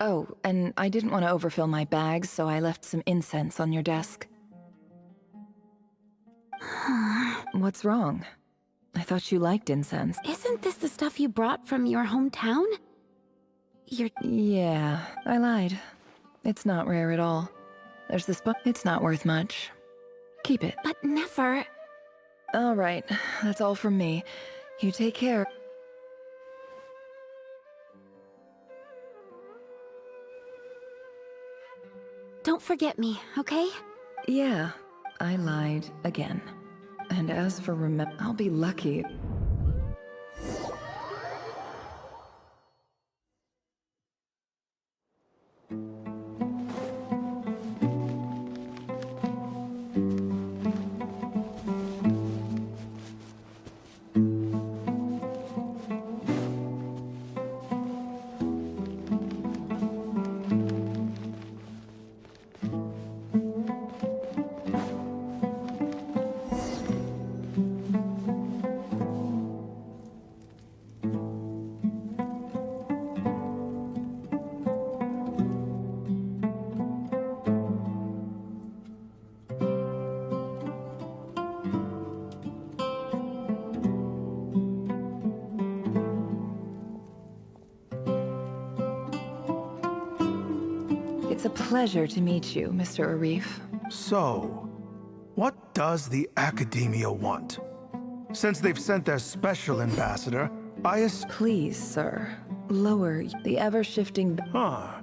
Oh, and I didn't want to overfill my bags, so I left some incense on your desk. What's wrong? I thought you liked incense. Isn't this the stuff you brought from your hometown? Yeah, I lied. It's not rare at all. There's this book. It's not worth much. Keep it. But never. All right, that's all from me. You take care. Don't forget me, okay? Yeah, I lied again. And as for I'll be lucky. a pleasure to meet you, Mr. Arif. So, what does the Academia want? Since they've sent their special ambassador, Please, sir. Lower the ever-shifting... Huh.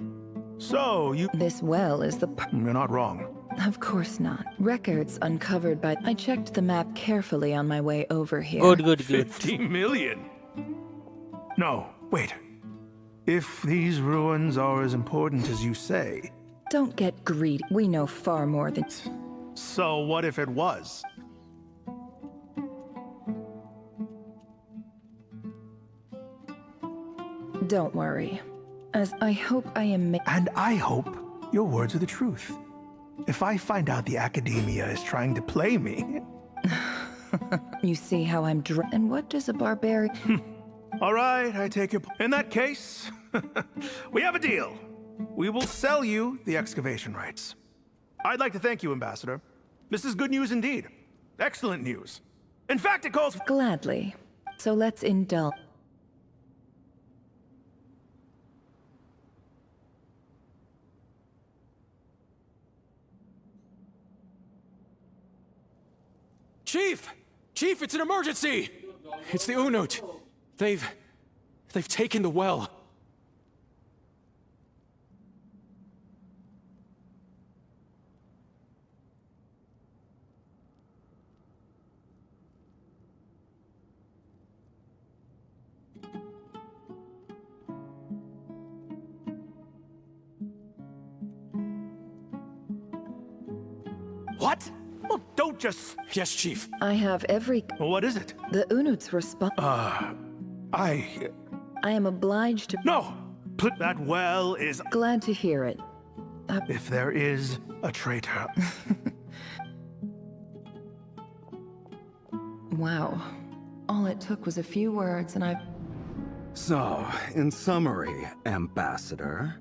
So, you... This well is the... You're not wrong. Of course not. Records uncovered by... I checked the map carefully on my way over here. Good. 50 million? No, wait. If these ruins are as important as you say... Don't get greedy. We know far more than... So what if it was? Don't worry. As I hope I am... And I hope your words are the truth. If I find out the Academia is trying to play me... You see how I'm and what does a barbarian... All right, I take your... In that case, we have a deal. We will sell you the excavation rights. I'd like to thank you, Ambassador. This is good news indeed. Excellent news. In fact, it calls... Gladly. So let's indulge. Chief! Chief, it's an emergency! It's the Unut. They've taken the well. What? Well, don't just... Yes, Chief. I have every... Well, what is it? The Unut's response... I am obliged to... No! That well is... Glad to hear it. If there is a traitor... Wow. All it took was a few words and I... So, in summary, Ambassador,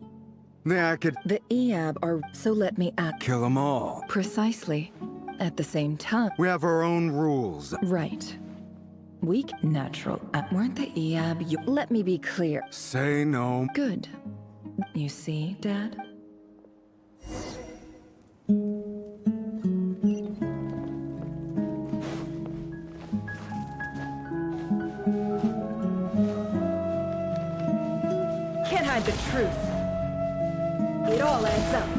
the EAB are... So let me act... Kill them all. Precisely. At the same time... We have our own rules. Right. Weak, natural. Weren't the EAB you... Let me be clear. Say no. Good. You see, Dad? Can't hide the truth. It all adds up.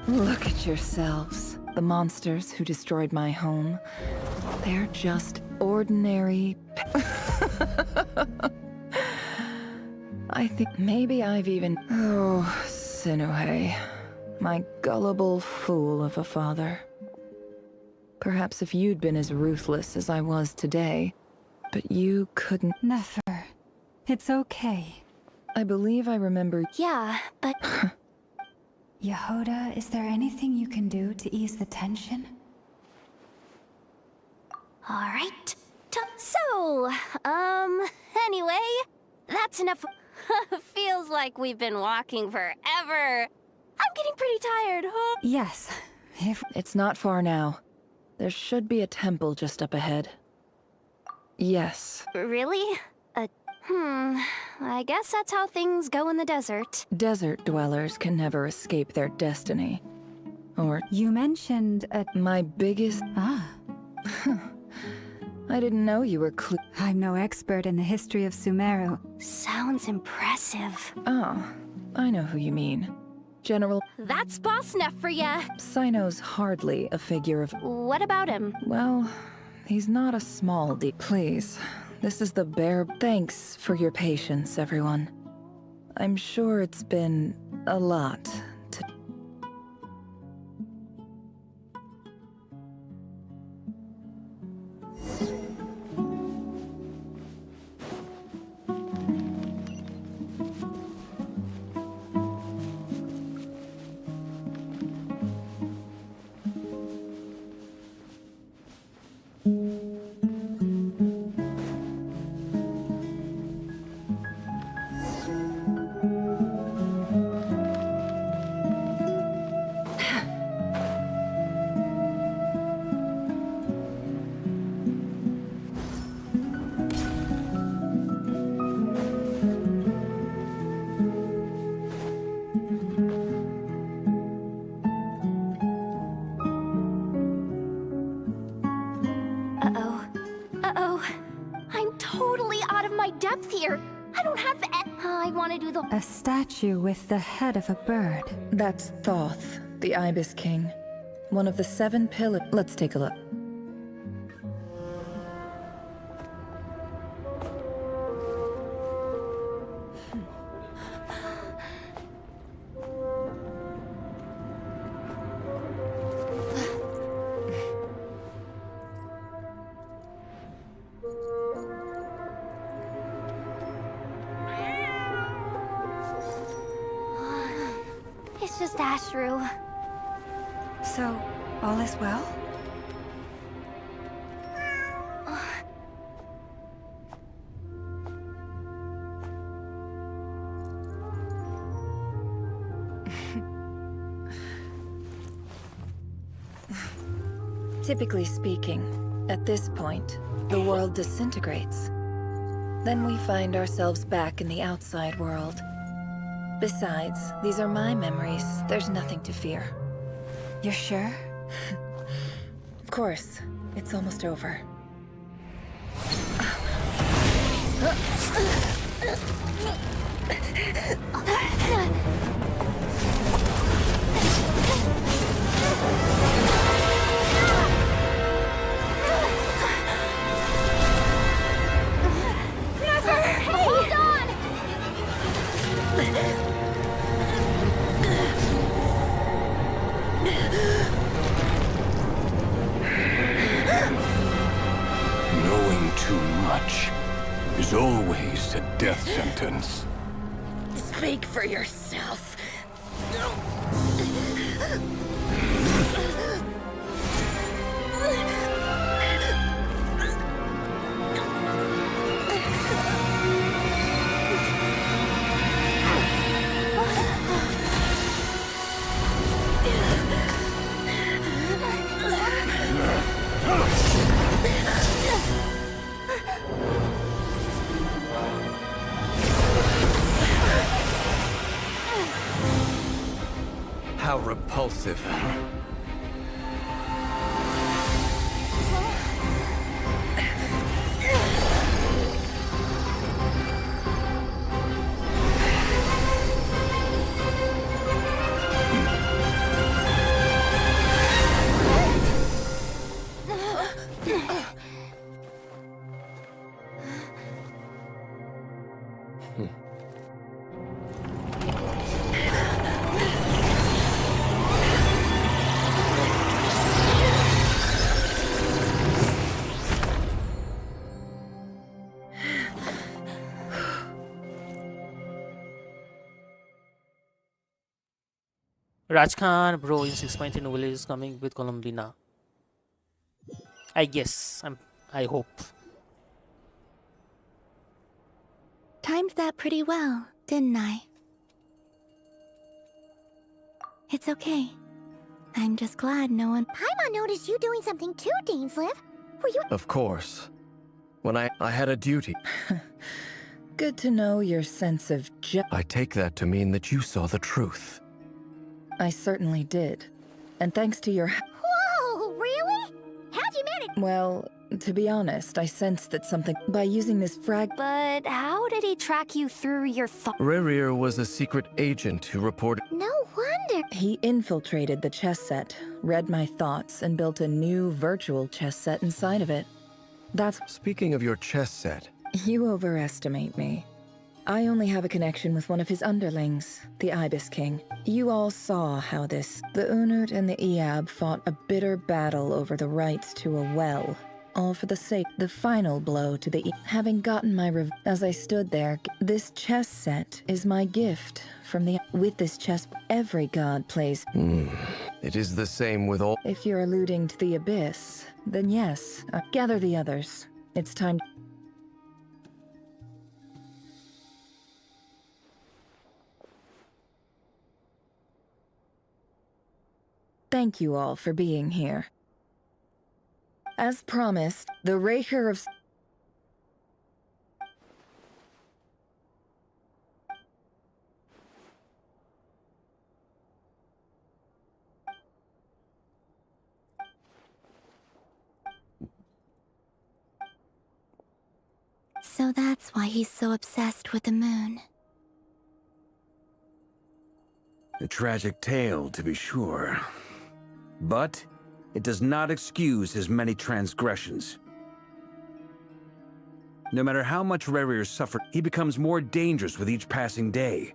Look at yourselves. The monsters who destroyed my home. They're just ordinary... I think maybe I've even... Oh, Sinuhe. My gullible fool of a father. Perhaps if you'd been as ruthless as I was today, but you couldn't... Nefer. It's okay. I believe I remember... Yeah, but... Yehoda, is there anything you can do to ease the tension? Alright. So, anyway, that's enough. Feels like we've been walking forever. I'm getting pretty tired, huh? Yes. It's not far now. There should be a temple just up ahead. Yes. Really? I guess that's how things go in the desert. Desert dwellers can never escape their destiny. Or... You mentioned my biggest... I didn't know you were I'm no expert in the history of Sumeru. Sounds impressive. Oh, I know who you mean. General... That's boss enough for ya. Sino's hardly a figure of... What about him? Well, he's not a small D. Please, this is the bare... Thanks for your patience, everyone. I'm sure it's been a lot to... here. I don't have I want to do the... A statue with the head of a bird. That's Thoth, the Ibis King. One of the 7 pillars. Let's take a look. It's just Ashru. So, all is well? Typically speaking, at this point, the world disintegrates. Then we find ourselves back in the outside world. Besides, these are my memories. There's nothing to fear. You're sure? Of course. It's almost over. Hold on! Knowing too much is always a death sentence. Speak for yourself. How repulsive. Raj Khan, bro, in 6.3 novel is coming with Columbina. I guess. I hope. Timed that pretty well, didn't I? It's okay. I'm just glad no one... Paimon noticed you doing something too, Dainsleif. Were you... Of course. When I had a duty. Good to know your sense of I take that to mean that you saw the truth. I certainly did. And thanks to your... Whoa, really? How'd you manage? Well, to be honest, I sensed that something... By using this frag... But how did he track you through your thoughts? Rerir was a secret agent who reported... No wonder. He infiltrated the chess set, read my thoughts, and built a new virtual chess set inside of it. That's... Speaking of your chess set... You overestimate me. I only have a connection with one of his underlings, the Ibis King. You all saw how the Unut and the Eab fought a bitter battle over the rights to a well, all for the sake. The final blow to the having gotten my as I stood there, this chess set is my gift from the... With this chess, every god plays. It is the same with all... If you're alluding to the Abyss, then yes. Gather the others. It's time... Thank you all for being here. As promised, the Raker of... So So that's why he's so obsessed with the moon. A tragic tale, to be sure. But it does not excuse his many transgressions. No matter how much Rerir suffered, he becomes more dangerous with each passing day.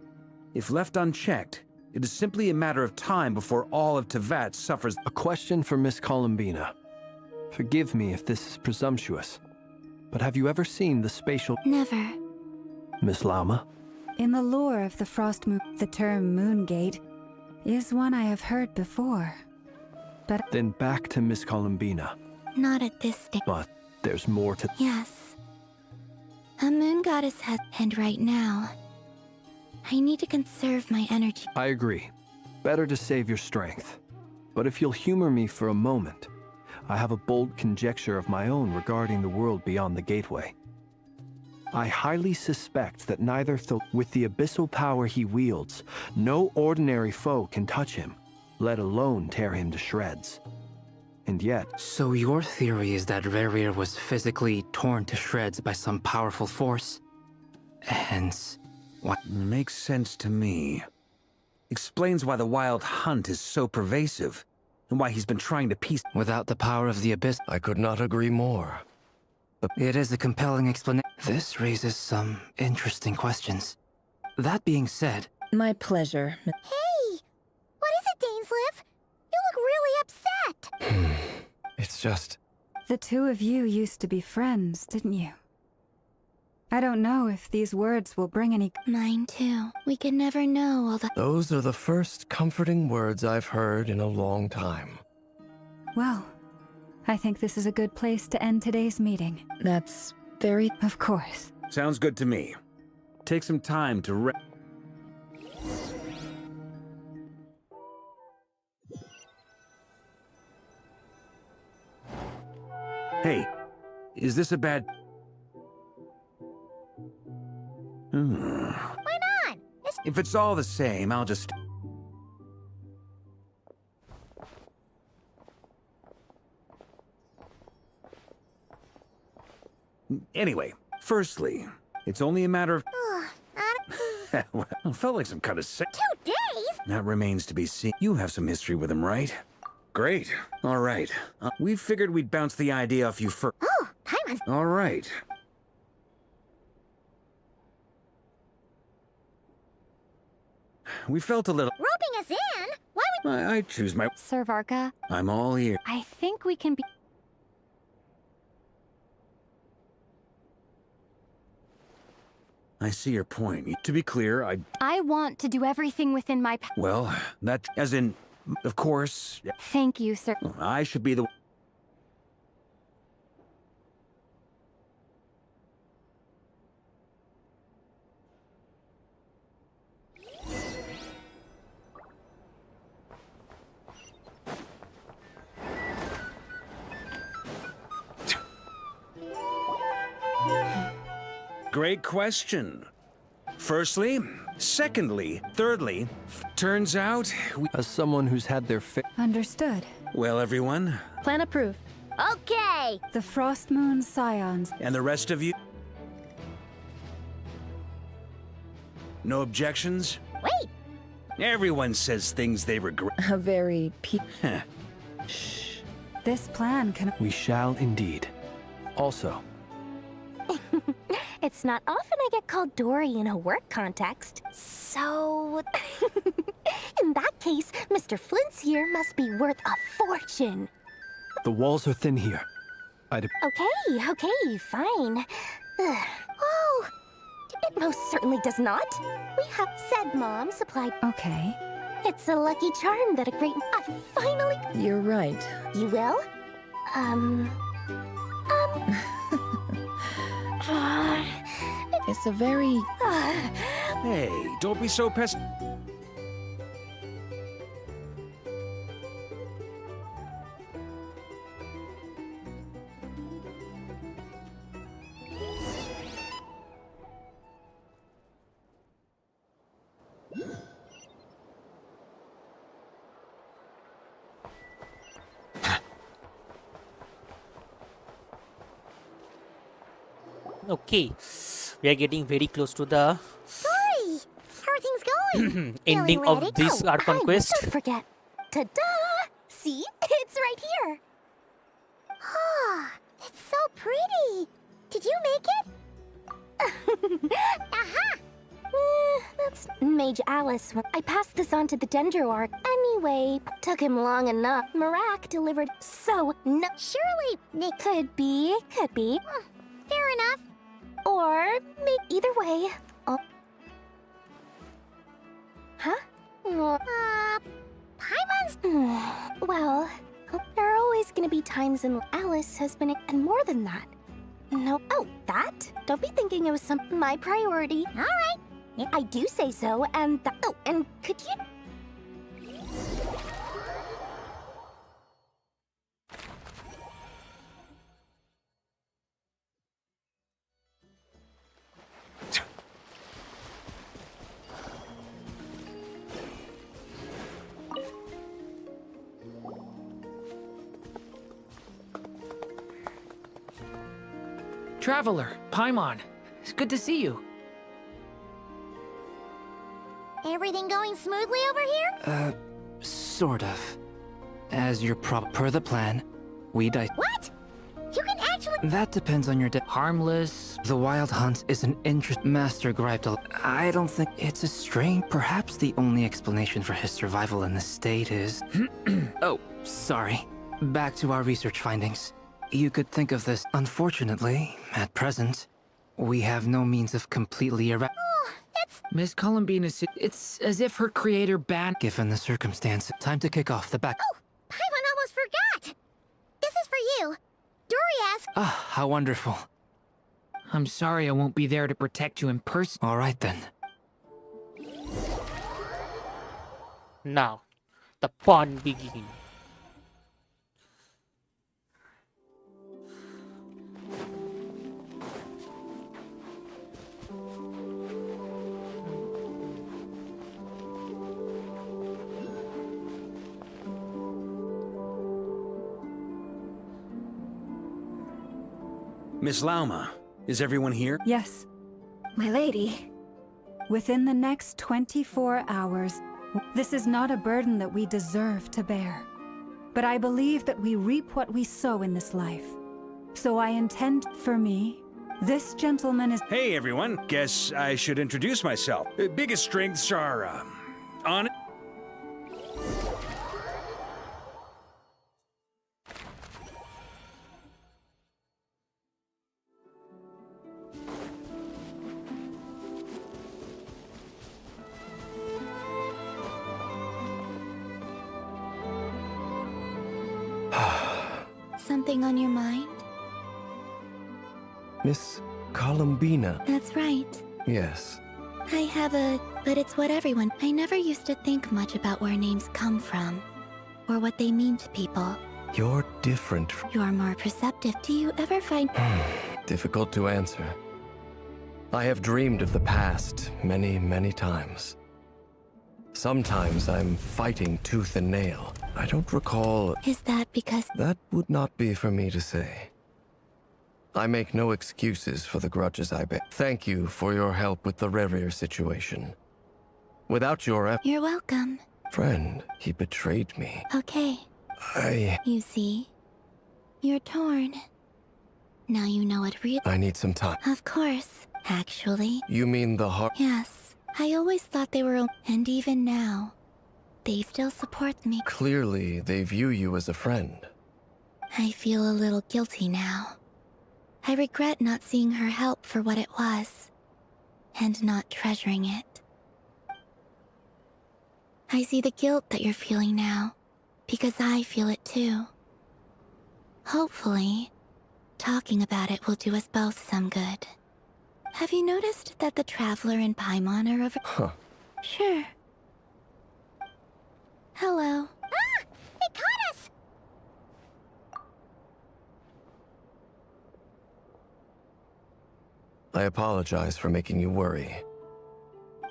If left unchecked, it is simply a matter of time before all of Teyvat suffers. A question for Miss Columbina. Forgive me if this is presumptuous, but have you ever seen the spatial... Never. Miss Lauma? In the lore of the Frost Moon, the term Moongate is one I have heard before. But Then back to Miss Columbina. Not at this stage. But there's more to... Yes. A moon goddess has... And right now, I need to conserve my energy. I agree. Better to save your strength. But if you'll humor me for a moment, I have a bold conjecture of my own regarding the world beyond the gateway. I highly suspect that neither with the abyssal power he wields, no ordinary foe can touch him, let alone tear him to shreds. And yet... So your theory is that Rerir was physically torn to shreds by some powerful force? Hence, what? Makes sense to me. Explains why the wild hunt is so pervasive, and why he's been trying to piece... Without the power of the abyss... I could not agree more. It is a compelling explanation. This raises some interesting questions. That being said... My pleasure. Hey! What is it, Dainsleif? You look really upset! It's just... The two of you used to be friends, didn't you? I don't know if these words will bring any... Mine too. We can never know all the... Those are the first comforting words I've heard in a long time. Well, I think this is a good place to end today's meeting. That's very... Of course. Sounds good to me. Take some time to Hey, is this a bad... Why not? If it's all the same, I'll just... Anyway, firstly, it's only a matter of... Well, it felt like some kind of sick... 2 days? That remains to be seen. You have some history with him, right? Great. All right. We figured we'd bounce the idea off you first. Oh, Paimon's... All right. We felt a little... Roping us in? Why would... I choose my... Sir Varka, I'm all ear. I think we can be... I see your point. To be clear, I want to do everything within my... Well, that... As in... Of course... Thank you, sir. I should be the... Great question. Firstly, secondly, thirdly, turns out we... As someone who's had their Understood. Well, everyone, Plan approved. Okay! The Frost Moon Scions. and the rest of you... No objections? Wait! Everyone says things they regret. A very This plan can... We shall indeed. Also, It's not often I get called Dory in a work context. So... in that case, Mr. Flint's here must be worth a fortune. the walls are thin here. Okay, fine. Oh, it most certainly does not. We have said Mom supplied... Okay. It's a lucky charm that a great... I finally... You're right. You will? It's a very... Hey, don't be so Okay, we are getting very close to the Dory, how are things going? ending Feeling ready? of this Oh, our hey, conquest. don't forget. Ta-da! See? It's right here. Ah, it's so pretty. Did you make it? Aha! That's Mage Alice. I passed this on to the Dendro Arc. Anyway, took him long enough. Marak delivered, so no. Surely it could be. Fair enough. Or either way. Oh. Huh? Paimon's. Well, there are always gonna be times when Alice has been, and more than that. No. Oh, that? Don't be thinking it was my priority. All right. I do say so, and oh, and could you? Traveler, Paimon, it's good to see you. Everything going smoothly over here? Sort of. As you're per the plan, we die. What? You can actually. That depends on your harmless. The wild hunt is an interest. Master griped a. I don't think it's a strain. Perhaps the only explanation for his survival in this state is. Oh, sorry. Back to our research findings. You could think of this. Unfortunately, at present, we have no means of completely Miss Columbine is. It's as if her creator banned. Given the circumstance, time to kick off the back. Oh, Paimon almost forgot. This is for you. Dory asked. Ah, how wonderful. I'm sorry I won't be there to protect you in person. All right then. Now, the fun begins. Miss Lauma, is everyone here? Yes. My lady. Within the next 24 hours, this is not a burden that we deserve to bear. But I believe that we reap what we sow in this life. So I intend, for me, this gentleman is— Hey everyone, guess I should introduce myself. Biggest strengths are, on— Something on your mind? Miss Columbina. That's right. Yes. I have a... but it's what everyone... I never used to think much about where names come from. Or what they mean to people. You're different. You're more perceptive. Do you ever find... Difficult to answer. I have dreamed of the past many, many times. Sometimes I'm fighting tooth and nail. I don't recall... Is that because... That would not be for me to say. I make no excuses for the grudges I bear. Thank you for your help with the Rerir situation. Without your You're welcome. friend, he betrayed me. Okay. You see? You're torn. Now you know what I need some time. Of course. Actually. You mean the heart? Yes. I always thought they were... And even now, they still support me. Clearly, they view you as a friend. I feel a little guilty now. I regret not seeing her help for what it was, and not treasuring it. I see the guilt that you're feeling now, because I feel it too. Hopefully, talking about it will do us both some good. Have you noticed that the Traveler and Paimon are over— Huh. Sure. Hello. Ah! They caught us! I apologize for making you worry.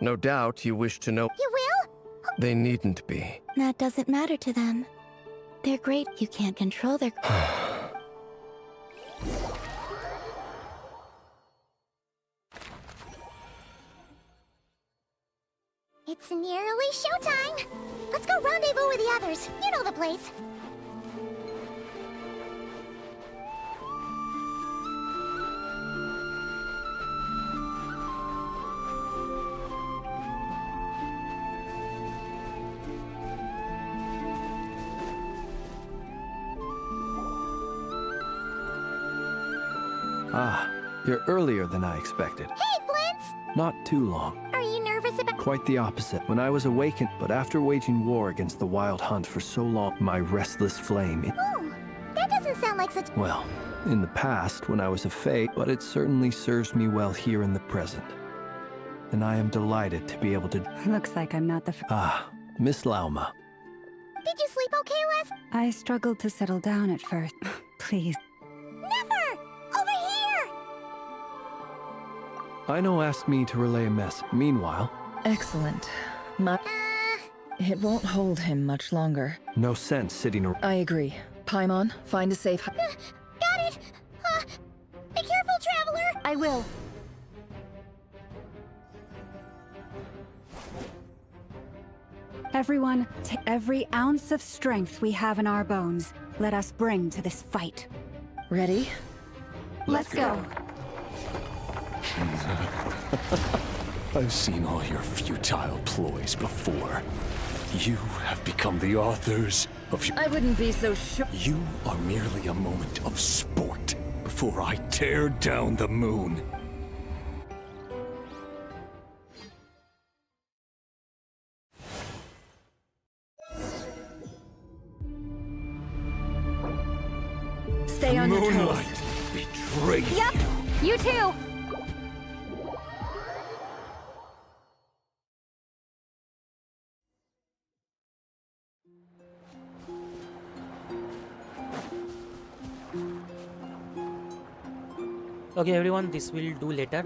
No doubt you wish to know— You will? They needn't be. That doesn't matter to them. They're great. You can't control their... It's nearly showtime. Let's go rendezvous with the others. You know the place. Ah, you're earlier than I expected. Hey, Flint's! Not too long. Are you nervous about— Quite the opposite. When I was awakened, but after waging war against the Wild Hunt for so long, my restless flame... Oh, that doesn't sound like such— Well, in the past, when I was a fae, but it certainly serves me well here in the present. And I am delighted to be able to... Looks like I'm not the Ah, Miss Lauma. Did you sleep okay last— I struggled to settle down at first. Please. Never! Over here! Aino asked me to relay a message. Meanwhile... Excellent. It won't hold him much longer. No sense sitting around. I agree. Paimon, find a safe... Got it! Be careful, traveler! I will. Everyone, take every ounce of strength we have in our bones. Let us bring to this fight. Ready? Let's go. I've seen all your futile ploys before. You have become the authors of your... I wouldn't be so sure. You are merely a moment of sport before I tear down the moon. Stay on your toes. Moonlight betrayed you. Yep, you too! Okay, everyone, this we'll do later.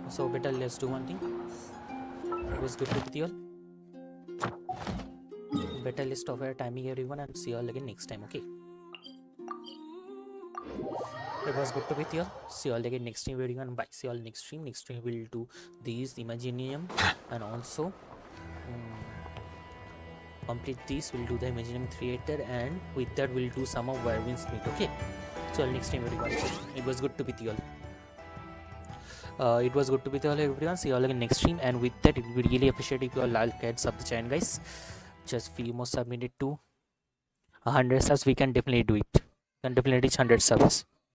So better let's do one thing. It was good with you all. Better list of our timing, everyone, and see you all again next time. Okay. It was good to be with you all. See you all again next time, everyone. Bye. See you all next stream. Next stream we'll do these Imaginarium and also complete this. We'll do the Imaginarium Theater, and with that we'll do some of Werewolf Smith. Okay. So next time, everyone. It was good to be with you all. It was good to be with you all, everyone. See you all again next stream, and with that, it would be really appreciate if you all like sub the channel, guys. Just few more submitted to 100 subs. We can definitely do it. We can definitely reach 100 subs.